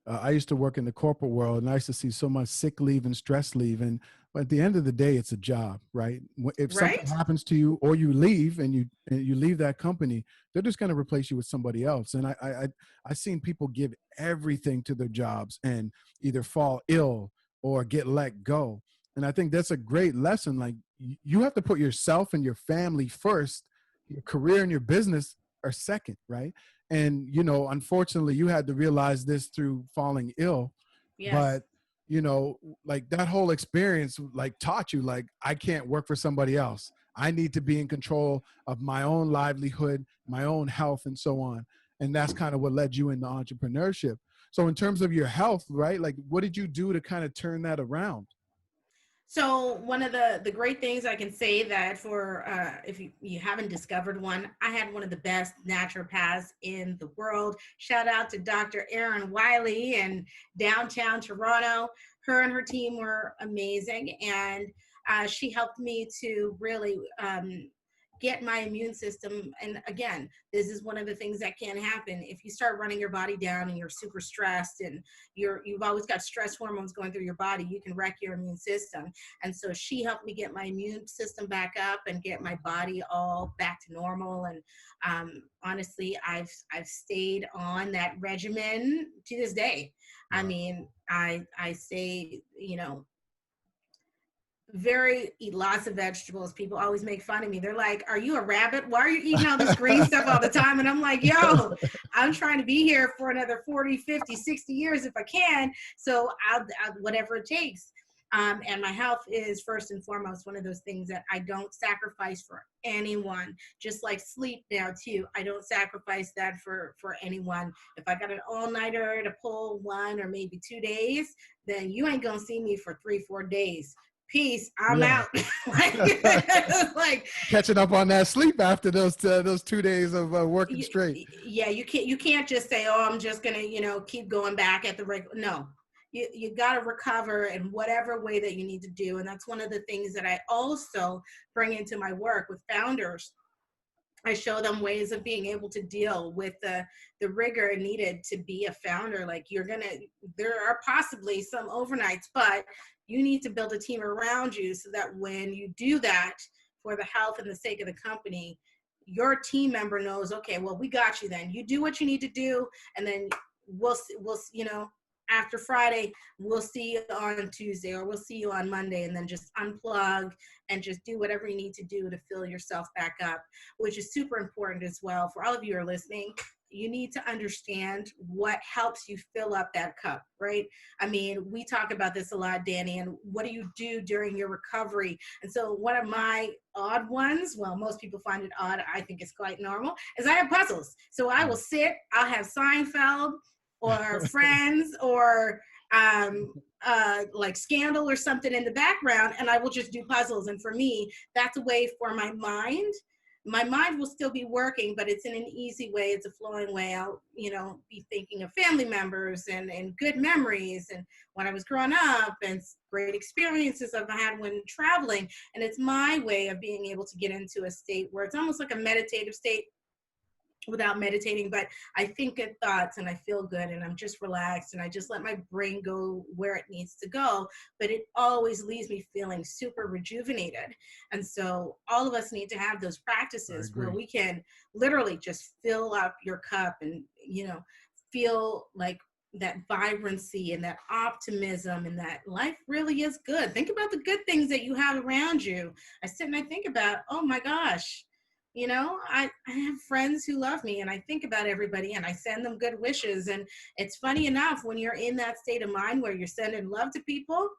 I used to work in the corporate world, and I used to see so much sick leave and stress leave. And at the end of the day, it's a job, right? If something happens to you, or you leave and you leave that company, they're just going to replace you with somebody else. And I've seen people give everything to their jobs and either fall ill or get let go. And I think that's a great lesson. Like, you have to put yourself and your family first. Your career and your business are second, right? And, you know, unfortunately, you had to realize this through falling ill. Yes. But, you know, like that whole experience, like taught you, like, I can't work for somebody else. I need to be in control of my own livelihood, my own health, and so on. And that's kind of what led you into entrepreneurship. So, in terms of your health, right? Like, what did you do to kind of turn that around? So one of the great things I can say that for if you haven't discovered one, I had one of the best naturopaths in the world. Shout out to Dr. Erin Wiley in downtown Toronto. Her and her team were amazing, and she helped me to really get my immune system. And again, this is one of the things that can happen if you start running your body down and you're super stressed and you've always got stress hormones going through your body. You can wreck your immune system. And so she helped me get my immune system back up and get my body all back to normal. And honestly, I've stayed on that regimen to this day. I Wow. mean, I say, you know, very eat lots of vegetables. People always make fun of me. They're like, "Are you a rabbit? Why are you eating all this green stuff all the time?" And I'm like, "Yo, I'm trying to be here for another 40, 50, 60 years if I can. So I'll whatever it takes." And my health is first and foremost one of those things that I don't sacrifice for anyone. Just like sleep now too, I don't sacrifice that for anyone. If I got an all-nighter to pull 1 or maybe 2 days, then you ain't gonna see me for 3, 4 days. Peace, I'm Yeah. out. like, like Catching up on that sleep after those 2 days of working straight. yeah, you can't just say, oh, I'm just gonna, keep going back at the regular. No, you got to recover in whatever way that you need to do. And that's one of the things that I also bring into my work with founders. I show them ways of being able to deal with the rigor needed to be a founder. Like there are possibly some overnights, but you need to build a team around you so that when you do that for the health and the sake of the company, your team member knows, okay, well, we got you then. You do what you need to do, and then after Friday, we'll see you on Tuesday or we'll see you on Monday, and then just unplug and just do whatever you need to do to fill yourself back up, which is super important as well. For all of you who are listening, you need to understand what helps you fill up that cup, right? I mean, we talk about this a lot, Danny, and what do you do during your recovery? And so one of my odd ones, well, most people find it odd, I think it's quite normal, is I have puzzles. So I will sit, I'll have Seinfeld or Friends or like Scandal or something in the background, and I will just do puzzles. And for me, that's a way for my mind. My mind will still be working, but it's in an easy way. It's a flowing way. I'll, be thinking of family members and good memories and when I was growing up and great experiences I've had when traveling. And it's my way of being able to get into a state where it's almost like a meditative state without meditating, but I think good thoughts and I feel good and I'm just relaxed and I just let my brain go where it needs to go. But it always leaves me feeling super rejuvenated. And so all of us need to have those I practices where agree. we can literally just fill up your cup and, feel like that vibrancy and that optimism and that life really is good. Think about the good things that you have around you. I sit and I think about, oh my gosh, I have friends who love me and I think about everybody and I send them good wishes. And it's funny enough, when you're in that state of mind where you're sending love to people,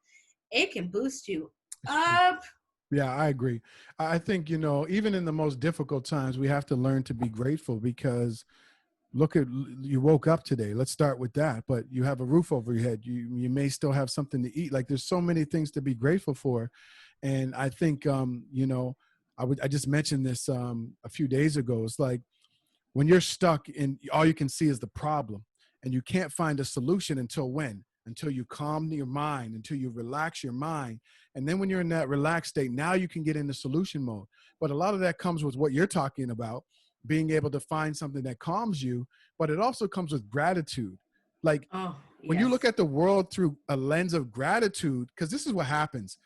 it can boost you It's true. up. Yeah, I agree. I think, even in the most difficult times, we have to learn to be grateful because look at you woke up today. Let's start with that. But you have a roof over your head. You may still have something to eat. Like there's so many things to be grateful for. And I think I just mentioned this a few days ago. It's like when you're stuck and all you can see is the problem and you can't find a solution until when? Until you calm your mind, until you relax your mind. And then when you're in that relaxed state, now you can get into solution mode. But a lot of that comes with what you're talking about, being able to find something that calms you, but it also comes with gratitude. Like Oh, when you look yes. at the world through a lens of gratitude, because this is what happens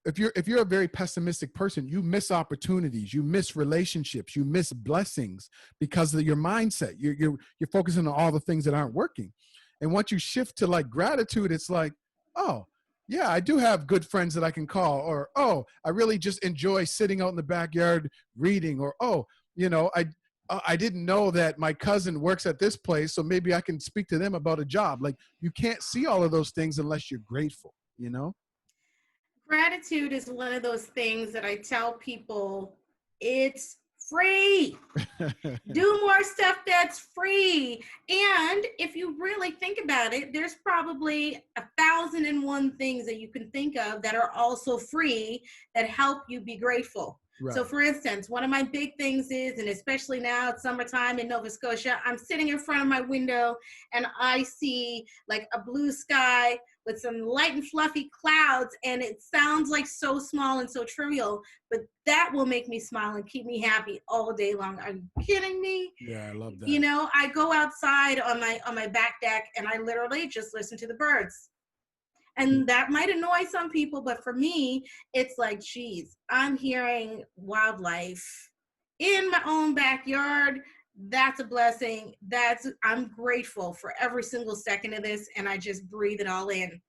if you're a very pessimistic person, you miss opportunities, you miss relationships, you miss blessings because of your mindset. You're focusing on all the things that aren't working. And once you shift to like gratitude, it's like, oh, yeah, I do have good friends that I can call, or I really just enjoy sitting out in the backyard reading, or I I didn't know that my cousin works at this place, so maybe I can speak to them about a job. Like, you can't see all of those things unless you're grateful, you know? Gratitude is one of those things that I tell people it's free. Do more stuff that's free. And if you really think about it, there's probably 1,001 things that you can think of that are also free that help you be grateful. Right. So, for instance, one of my big things is, and especially now it's summertime in Nova Scotia, I'm sitting in front of my window and I see like a blue sky with some light and fluffy clouds, and it sounds like so small and so trivial, but that will make me smile and keep me happy all day long. Are you kidding me? Yeah, I love that. You know, I go outside on my back deck and I literally just listen to the birds. And that might annoy some people, but for me, it's like, geez, I'm hearing wildlife in my own backyard. That's a blessing. I'm grateful for every single second of this, and I just breathe it all in.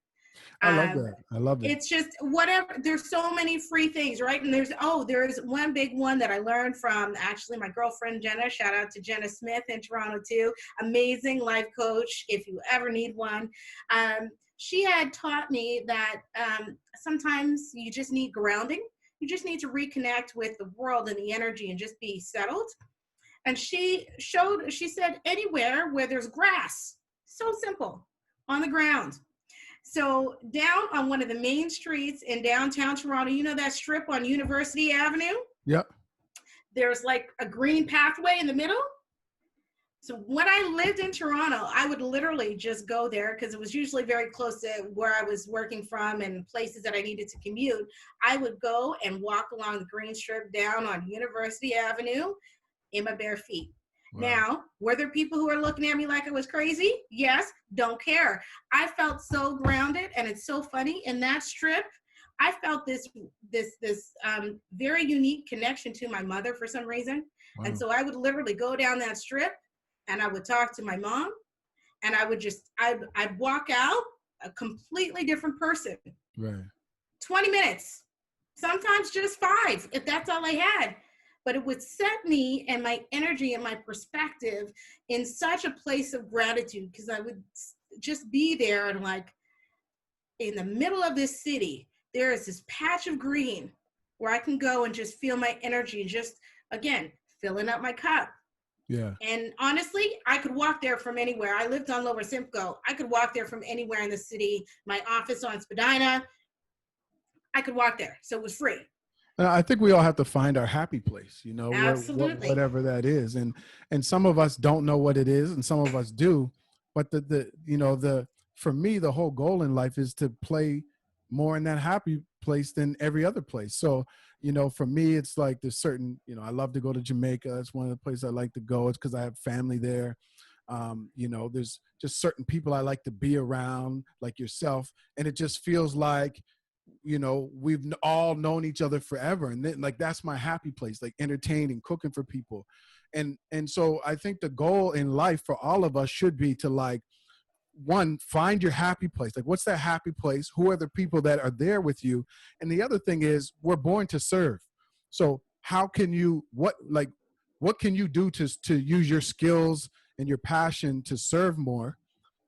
I love that. I love that. It's just whatever. There's so many free things, right? And there's one big one that I learned from actually my girlfriend Jenna. Shout out to Jenna Smith in Toronto too. Amazing life coach. If you ever need one, she had taught me that sometimes you just need grounding. You just need to reconnect with the world and the energy and just be settled. And she said anywhere where there's grass, so simple, on the ground. So down on one of the main streets in downtown Toronto, you know that strip on University Avenue? Yep. There's like a green pathway in the middle. So when I lived in Toronto, I would literally just go there because it was usually very close to where I was working from and places that I needed to commute. I would go and walk along the green strip down on University Avenue in my bare feet. Wow. Now, were there people who were looking at me like I was crazy? Yes, don't care. I felt so grounded, and it's so funny. In that strip, I felt this very unique connection to my mother for some reason. Wow. And so I would literally go down that strip, and I would talk to my mom, and I'd walk out a completely different person. Right. 20 minutes, sometimes just 5, if that's all I had. But it would set me and my energy and my perspective in such a place of gratitude, because I would just be there and like in the middle of this city, there is this patch of green where I can go and just feel my energy and just, again, filling up my cup. Yeah. And honestly, I could walk there from anywhere. I lived on Lower Simcoe. I could walk there from anywhere in the city. My office on Spadina, I could walk there. So it was free. I think we all have to find our happy place, you know, whatever that is. And some of us don't know what it is, and some of us do. But for me, the whole goal in life is to play more in that happy place than every other place. So, you know, for me, it's like there's certain, you know, I love to go to Jamaica. It's one of the places I like to go. It's because I have family there. You know, there's just certain people I like to be around, like yourself. And it just feels like, you know, we've all known each other forever. And then, like, that's my happy place, like entertaining, cooking for people. And so I think the goal in life for all of us should be to, like, one, find your happy place. Like, what's that happy place? Who are the people that are there with you? And the other thing is, we're born to serve. So how can you, what can you do to use your skills and your passion to serve more?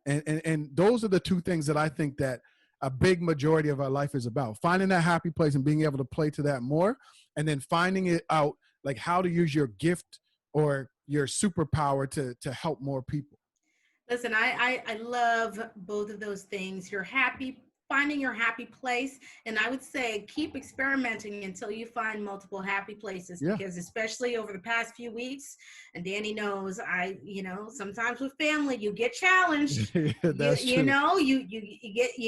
And those are the two things that I think that a big majority of our life is about: finding that happy place and being able to play to that more, and then finding it out, like, how to use your gift or your superpower to help more people. Listen, I love both of those things. Finding your happy place. And I would say keep experimenting until you find multiple happy places, because especially over the past few weeks, and Danny knows, sometimes with family, you get challenged. That's true. You know, you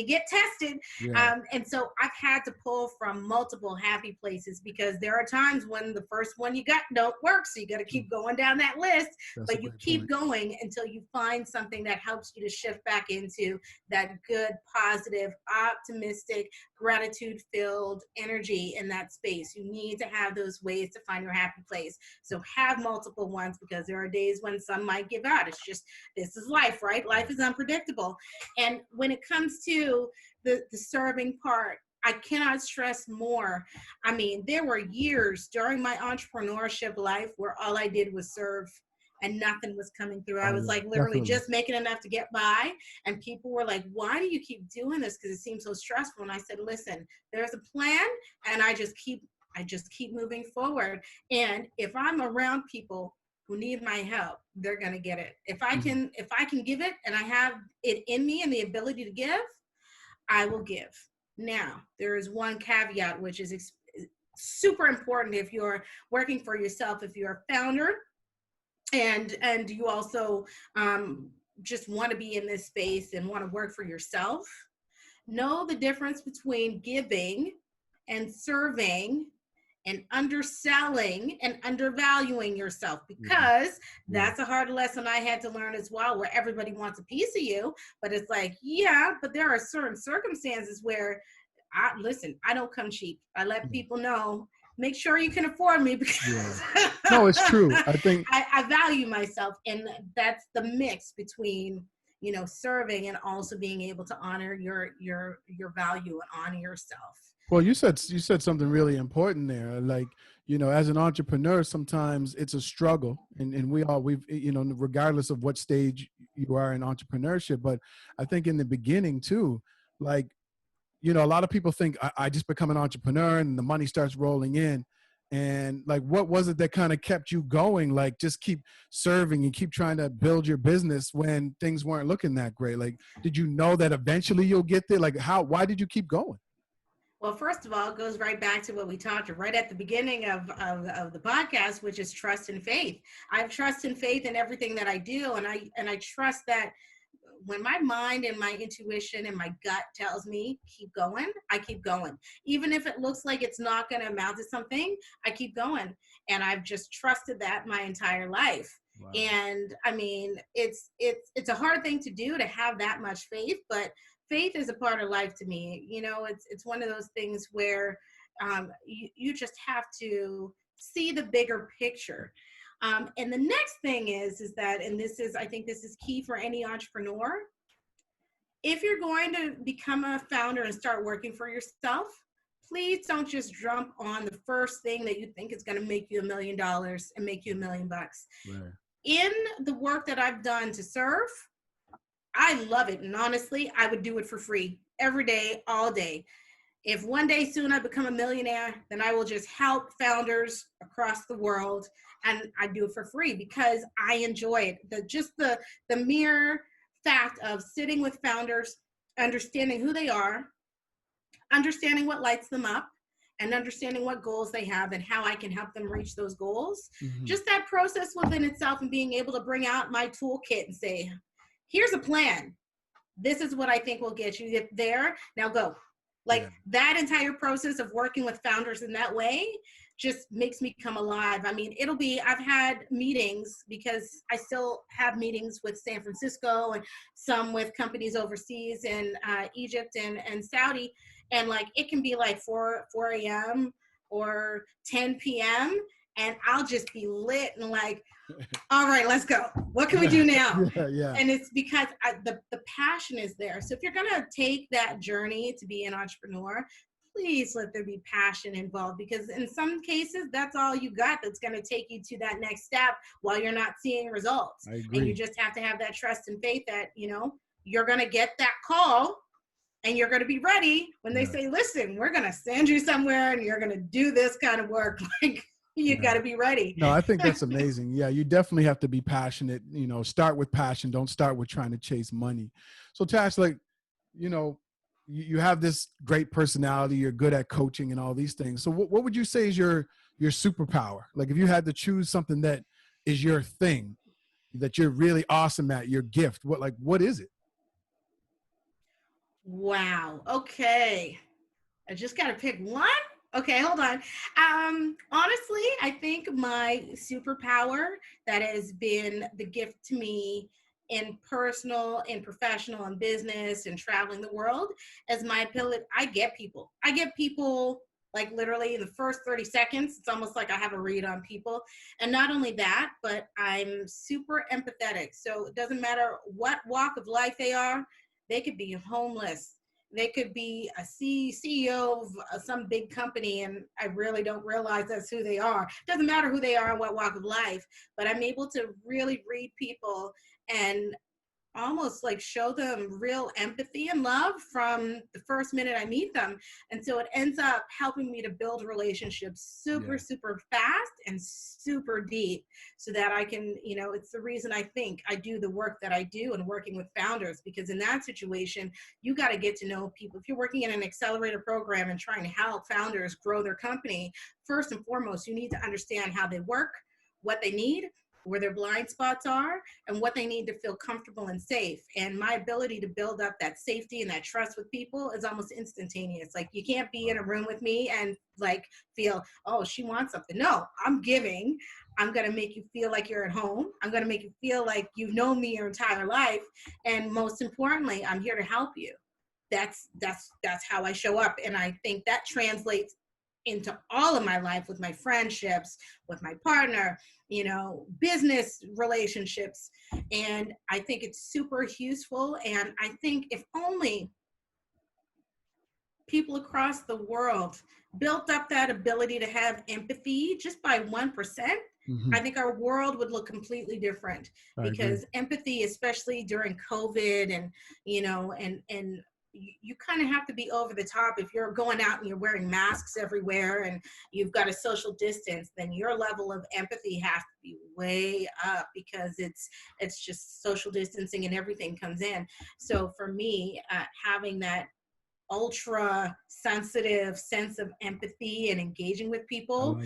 get tested. Yeah. And so I've had to pull from multiple happy places, because there are times when the first one you got don't work. So you got to keep going down that list, but you keep going until you find something that helps you to shift back into that good, positive, optimistic, gratitude-filled energy in that space. You need to have those ways to find your happy place. So have multiple ones, because there are days when some might give out. It's just, this is life, right? Life is unpredictable. And when it comes to the serving part, I cannot stress more. I mean, there were years during my entrepreneurship life where all I did was serve and nothing was coming through. I Oh was yeah, like literally definitely. just making enough to get by. And people were like, why do you keep doing this? Because it seems so stressful. And I said, listen, there's a plan and I just keep moving forward. And if I'm around people who need my help, they're gonna get it. Mhm. If I can give it and I have it in me and the ability to give, I will give. Now, there is one caveat, which is super important if you're working for yourself, if you're a founder and you also just want to be in this space and want to work for yourself. Know the difference between giving and serving and underselling and undervaluing yourself, Yeah, because yeah. that's a hard lesson I had to learn as well, where everybody wants a piece of you. But it's like, yeah, but there are certain circumstances where I don't come cheap. I let Yeah. people know, make sure you can afford me, Yeah. because No, it's true. I think I value myself. And that's the mix between, serving and also being able to honor your value and honor yourself. well, you said something really important there. Like, as an entrepreneur, sometimes it's a struggle, and regardless of what stage you are in entrepreneurship. But I think in the beginning too, like, a lot of people think I just become an entrepreneur and the money starts rolling in. And like, what was it that kind of kept you going? Like, just keep serving and keep trying to build your business when things weren't looking that great. Like, did you know that eventually you'll get there? Like, why did you keep going? Well, first of all, it goes right back to what we talked right at the beginning of the podcast, which is trust and faith. I have trust and faith in everything that I do, and I trust that when my mind and my intuition and my gut tells me keep going, I keep going. Even if it looks like it's not going to amount to something, I keep going. And I've just trusted that my entire life. Wow. And I mean, it's a hard thing to do, to have that much faith, but faith is a part of life to me. It's one of those things where you just have to see the bigger picture. And the next thing is that, and I think this is key for any entrepreneur. If you're going to become a founder and start working for yourself, please don't just jump on the first thing that you think is going to make you $1 million and make you $1 million. Right. In the work that I've done to serve, I love it. And honestly, I would do it for free every day, all day. If one day soon I become a millionaire, then I will just help founders across the world, and I do it for free because I enjoy it. The mere fact of sitting with founders, understanding who they are, understanding what lights them up, and understanding what goals they have and how I can help them reach those goals. Hmm. Just that process within itself, and being able to bring out my toolkit and say, here's a plan. This is what I think will get you there. Now go. Yeah. Like, that entire process of working with founders in that way just makes me come alive. I mean, I've had meetings, because I still have meetings with San Francisco and some with companies overseas in Egypt and Saudi. And like, it can be like 4 a.m. or 10 p.m. And I'll just be lit and like, all right, let's go. What can we do now? Yeah. Yeah. And it's because the passion is there. So if you're going to take that journey to be an entrepreneur, please let there be passion involved, because in some cases, that's all you got that's going to take you to that next step while you're not seeing results. I And you agree. just have to have that trust and faith that, you're going to get that call, and you're going to be ready when they Yeah. say, listen, we're going to send you somewhere and you're going to do this kind of work. Like, you Yeah. got to be ready. No, I think that's amazing. Yeah, you definitely have to be passionate. Start with passion. Don't start with trying to chase money. So, Tash, like, you know, you have this great personality. You're good at coaching and all these things. So, what would you say is your superpower? Like, if you had to choose something that is your thing, that you're really awesome at, your gift, what is it? Wow. Okay. I just got to pick one. Okay, hold on. Honestly, I think my superpower that has been the gift to me in personal, in professional, and business, and traveling the world is my ability. I get people. Like literally in the first 30 seconds. It's almost like I have a read on people. And not only that, but I'm super empathetic. So it doesn't matter what walk of life they are. They could be homeless. They could be a CEO of some big company, and I really don't realize that's who they are. Doesn't matter who they are and what walk of life, but I'm able to really read people and almost like show them real empathy and love from the first minute I meet them. And so it ends up helping me to build relationships super, Yeah. super fast and super deep so that I can, it's the reason I think I do the work that I do and working with founders, because in that situation, you got to get to know people. If you're working in an accelerator program and trying to help founders grow their company, first and foremost, you need to understand how they work, what they need, where their blind spots are, and what they need to feel comfortable and safe. And my ability to build up that safety and that trust with people is almost instantaneous. Like, you can't be in a room with me and like feel, oh, she wants something. No, I'm giving. I'm going to make you feel like you're at home. I'm going to make you feel like you've known me your entire life. And most importantly, I'm here to help you. That's how I show up. And I think that translates into all of my life, with my friendships, with my partner, business relationships. And I think it's super useful. And I think if only people across the world built up that ability to have empathy just by 1%, I think our world would look completely different. Because empathy, especially during COVID and, and you kind of have to be over the top. If you're going out and you're wearing masks everywhere and you've got a social distance, then your level of empathy has to be way up, because it's just social distancing and everything comes in. So for me, having that ultra sensitive sense of empathy and engaging with people,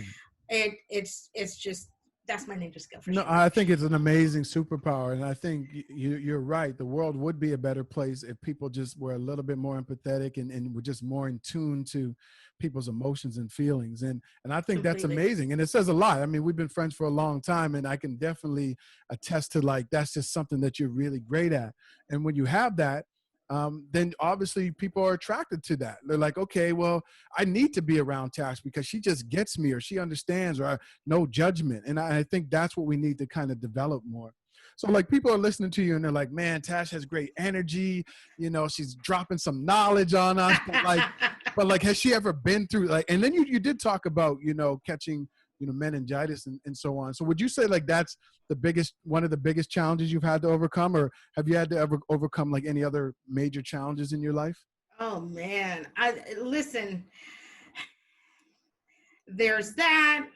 it's just, that's my ninja skill for No, sure. I think it's an amazing superpower. And I think you're right. The world would be a better place if people just were a little bit more empathetic and were just more in tune to people's emotions and feelings. And I think that's Completely. amazing. And it says a lot. I mean, we've been friends for a long time, and I can definitely attest to, like, that's just something that you're really great at. And when you have that, then obviously people are attracted to that. They're like, okay, well, I need to be around Tash because she just gets me, or she understands, or no judgment. And I think that's what we need to kind of develop more. So like, people are listening to you and they're like, man, Tash has great energy. She's dropping some knowledge on us, but like, has she ever been through, like, and then you did talk about, catching, meningitis and so on. So would you say like that's one of the biggest challenges you've had to overcome, or have you had to ever overcome like any other major challenges in your life? Oh man, listen, there's that.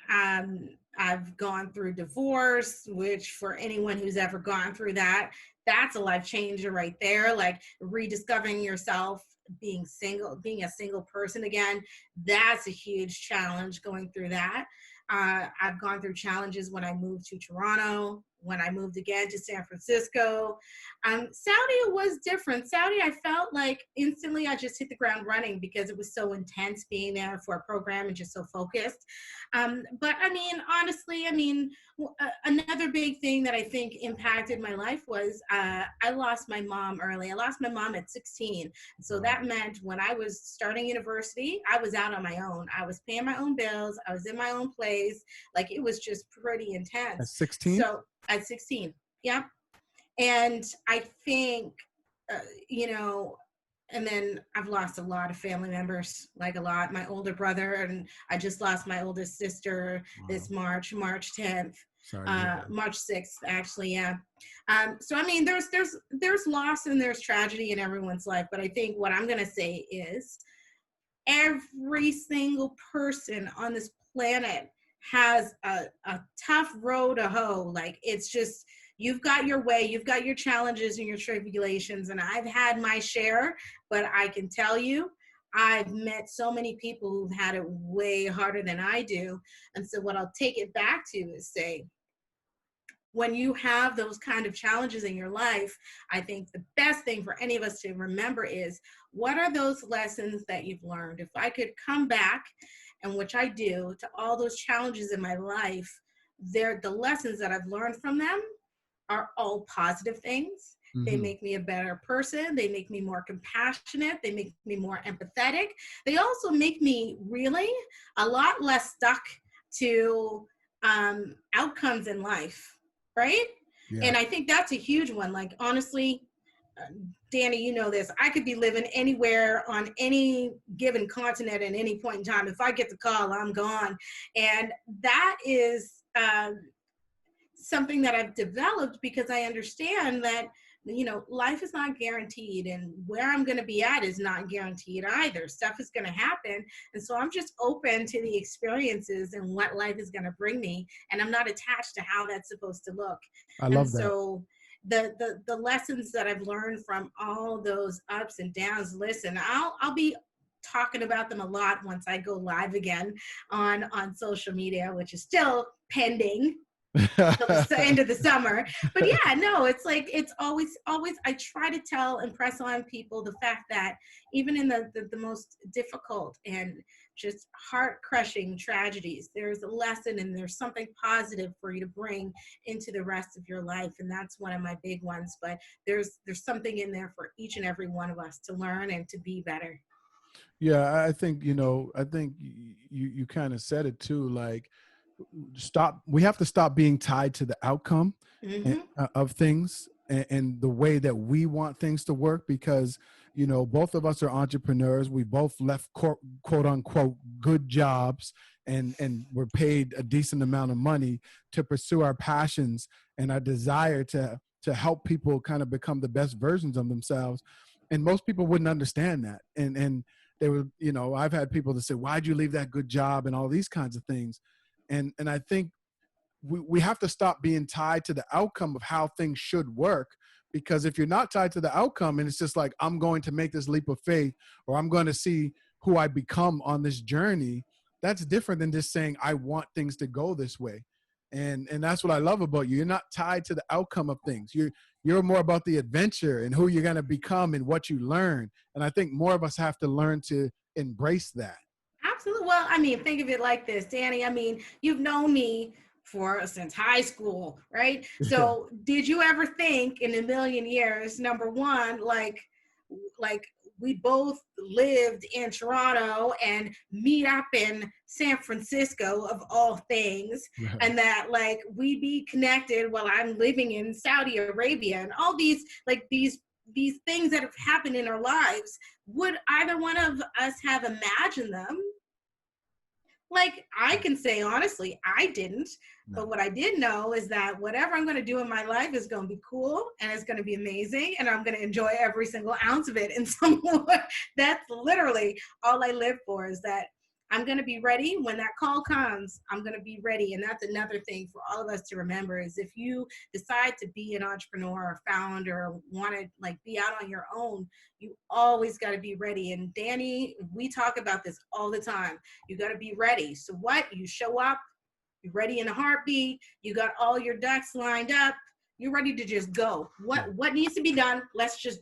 I've gone through divorce, which for anyone who's ever gone through that, that's a life changer right there. Like, rediscovering yourself, being a single person again, that's a huge challenge, going through that. I've gone through challenges when I moved to Toronto, when I moved again to San Francisco. Saudi was different. Saudi, I felt like instantly I just hit the ground running, because it was so intense being there for a program and just so focused. But I mean, honestly, another big thing that I think impacted my life was I lost my mom early. I lost my mom at 16. So that meant when I was starting university, I was out on my own. I was paying my own bills. I was in my own place. Like, it was just pretty At intense. 16? So at 16, yeah. And I think, uh, you know, and then I've lost a lot of family members, like a lot. My older brother, and I just lost my oldest sister this March 10th. Sorry. March 6th, actually, yeah. So I mean, there's loss and there's tragedy in everyone's life, but I think what I'm gonna say is every single person on this planet has a tough road to hoe. Like, it's just, you've got your way, you've got your challenges and your tribulations, and I've had my share, but I can tell you, I've met so many people who've had it way harder than I do. And so what I'll take it back to is say, when you have those kind of challenges in your life, I think the best thing for any of us to remember is, what are those lessons that you've learned? If I could come back, and which I do, to all those challenges in my life, the lessons that I've learned from them are all positive things. They make me a better person. They make me more compassionate. They make me more empathetic. They also make me really a lot less stuck to outcomes in life, right? Yeah. And I think that's a huge one. Like, honestly, Danny, you know this. I could be living anywhere on any given continent at any point in time. If I get the call, I'm gone. And that is something that I've developed because I understand that, life is not guaranteed, and where I'm going to be at is not guaranteed either. Stuff is going to happen. And so I'm just open to the experiences and what life is going to bring me. And I'm not attached to how that's supposed to look. I And love that. so the lessons that I've learned from all those ups and downs, listen, I'll be talking about them a lot once I go live again on social media, which is still pending till the end of the summer. But yeah, no, it's like, it's always I try to impress on people the fact that even in the most difficult and just heart crushing tragedies, there's a lesson and there's something positive for you to bring into the rest of your life. And that's one of my big ones. But there's something in there for each and every one of us to learn and to be better. Yeah, I think, I think you kind of said it too. Like, we have to stop being tied to the outcome Hmm. of things, and the way that we want things to work, because both of us are entrepreneurs. We both left quote unquote good jobs, and we're paid a decent amount of money to pursue our passions and our desire to help people kind of become the best versions of themselves. And most people wouldn't understand that, and they were, I've had people that say, why'd you leave that good job, and all these kinds of things. And I think we have to stop being tied to the outcome of how things should work. Because if you're not tied to the outcome, and it's just like, I'm going to make this leap of faith, or I'm going to see who I become on this journey, that's different than just saying, I want things to go this way. And that's what I love about you. You're not tied to the outcome of things. You're more about the adventure and who you're going to become and what you learn. And I think more of us have to learn to embrace that. Absolutely. Well, I mean, think of it like this, Danny. I mean, you've known me since high school, right? Yeah. So, did you ever think in a million years, number one, like we both lived in Toronto and meet up in San Francisco of all things, Right. and that like we'd be connected while I'm living in Saudi Arabia, and all these these things that have happened in our lives? Would either one of us have imagined them? Like, I can say honestly, I didn't. But No. what I did know is that whatever I'm going to do in my life is going to be cool and it's going to be amazing. And I'm going to enjoy every single ounce of it. And so that's literally all I live for, is that I'm going to be ready when that call comes. I'm going to be ready. And that's another thing for all of us to remember, is if you decide to be an entrepreneur or founder or want to like be out on your own, you always got to be ready. And Danny, we talk about this all the time. You got to be ready. So what? You show up, you're ready in a heartbeat. You got all your ducks lined up. You're ready to just go. Yeah. What needs to be done? Let's just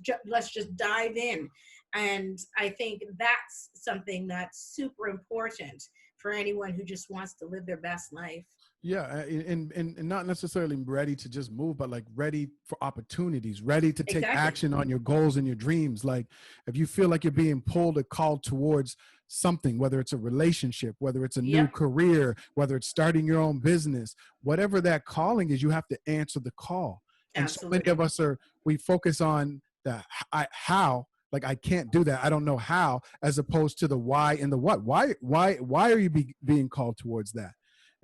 dive in. And I think that's something that's super important for anyone who just wants to live their best life. Yeah, and not necessarily ready to just move, but like ready for opportunities, ready to take Exactly. action on your goals and your dreams. Like, if you feel like you're being pulled or called towards something, whether it's a relationship, whether it's a new Yep. career, whether it's starting your own business, whatever that calling is, you have to answer the call. And so many of Absolutely. us we focus on the how, like, I can't do that, I don't know how, as opposed to the why and the what. Why are you being called towards that?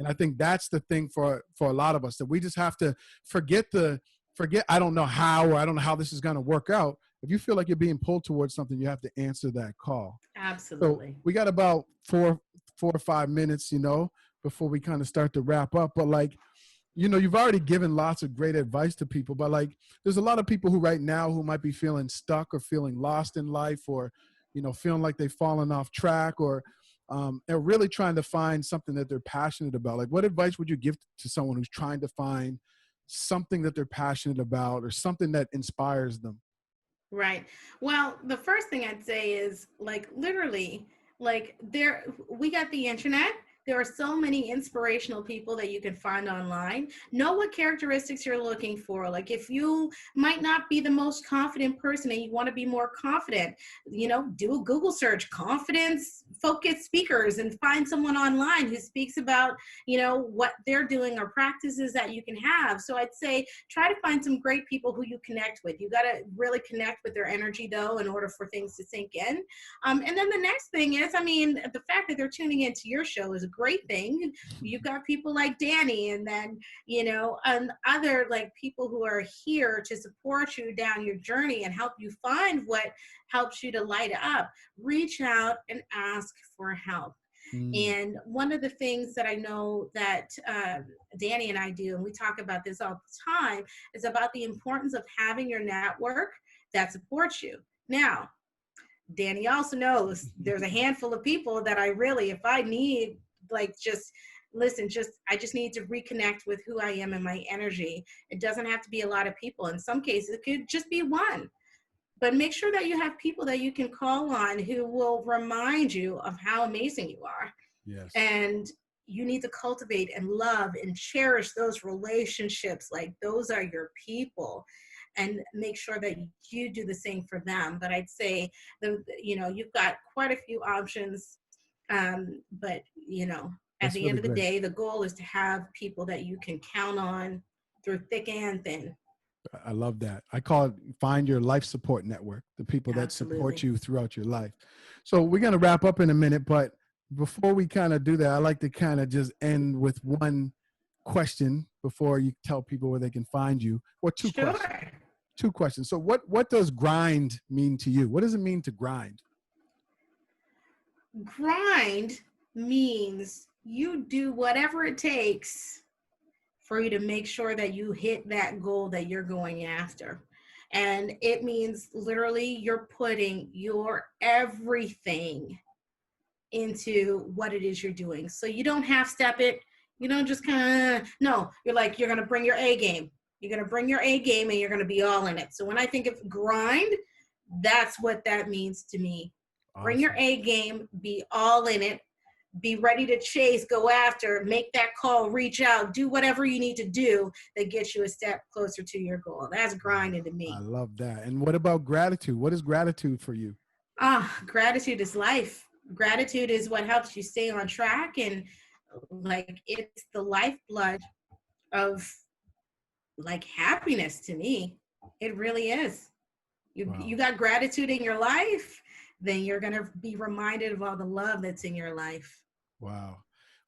And I think that's the thing for a lot of us, that we just have to forget I don't know how, or I don't know how this is going to work out. If you feel like you're being pulled towards something, you have to answer that call. So Absolutely. we got about 4 or 5 minutes, before we kind of start to wrap up. But like, you've already given lots of great advice to people, but like, there's a lot of people who right now who might be feeling stuck or feeling lost in life, or, feeling like they've fallen off track, or they're really trying to find something that they're passionate about. Like, what advice would you give to someone who's trying to find something that they're passionate about, or something that inspires them? Right. Well, the first thing I'd say is like literally, like we got the internet. There are so many inspirational people that you can find online. Know what characteristics you're looking for. Like if you might not be the most confident person and you want to be more confident, do a Google search, confidence focused speakers, and find someone online who speaks about, what they're doing or practices that you can have. So I'd say try to find some great people who you connect with. You got to really connect with their energy though, in order for things to sink in. And then the next thing is, the fact that they're tuning into your show is a great thing. You've got people like Danny, and then, and other like people who are here to support you down your journey and help you find what helps you to light up. Reach out and ask for help. And one of the things that I know that Danny and I do, and we talk about this all the time, is about the importance of having your network that supports you. Now, Danny also knows there's a handful of people that I really, if I need, like, I just need to reconnect with who I am and my energy. It doesn't have to be a lot of people. In some cases, it could just be one. But make sure that you have people that you can call on who will remind you of how amazing you are. Yes. And you need to cultivate and love and cherish those relationships. Like those are your people, and make sure that you do the same for them. But I'd say you've got quite a few options. But at the end of the day, the goal is to have people that you can count on through thick and thin. I love that. I call it find your life support network, the people that support you throughout your life. So we're going to wrap up in a minute, but before we kind of do that, I like to kind of just end with one question before you tell people where they can find you, or two questions. Two questions. So what does grind mean to you? What does it mean to grind? Grind means you do whatever it takes for you to make sure that you hit that goal that you're going after. And it means literally you're putting your everything into what it is you're doing. So you don't half step it. You don't just no, you're going to bring your A game. You're going to bring your A game and you're going to be all in it. So when I think of grind, that's what that means to me. Awesome. Bring your A game, be all in it. Be ready to chase, go after, make that call, reach out, do whatever you need to do that gets you a step closer to your goal. That's grinding to me. I love that. And what about gratitude? What is gratitude for you? Gratitude is life. Gratitude is what helps you stay on track, and like it's the lifeblood of like happiness to me. It really is. You got gratitude in your life, then you're going to be reminded of all the love that's in your life.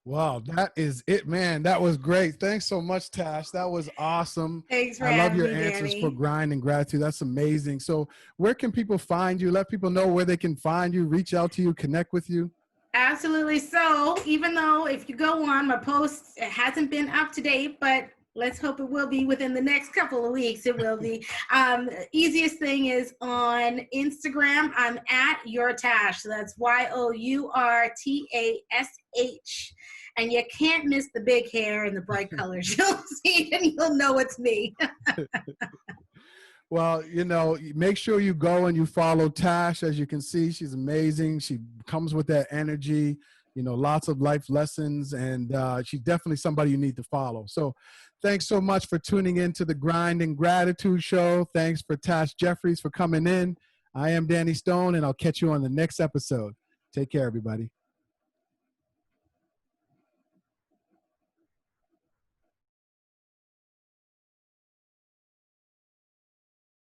Wow, that is it, man. That was great. Thanks so much, Tash. That was awesome. Thanks for having me, I love your answers, Danny. for grind and gratitude. That's amazing. So where can people find you? Let people know where they can find you, reach out to you, connect with you. Absolutely. So even though if you go on my post, it hasn't been up to date, but let's hope it will be within the next couple of weeks. It will be. Easiest thing is on Instagram. I'm at Your Tash. So that's YOURTASH. And you can't miss the big hair and the bright colors. You'll see it and you'll know it's me. Well, make sure you go and you follow Tash. As you can see, she's amazing. She comes with that energy, lots of life lessons, and she's definitely somebody you need to follow. So thanks so much for tuning in to the Grind and Gratitude Show. Thanks for Tash Jefferies for coming in. I am Danny Stone, and I'll catch you on the next episode. Take care, everybody.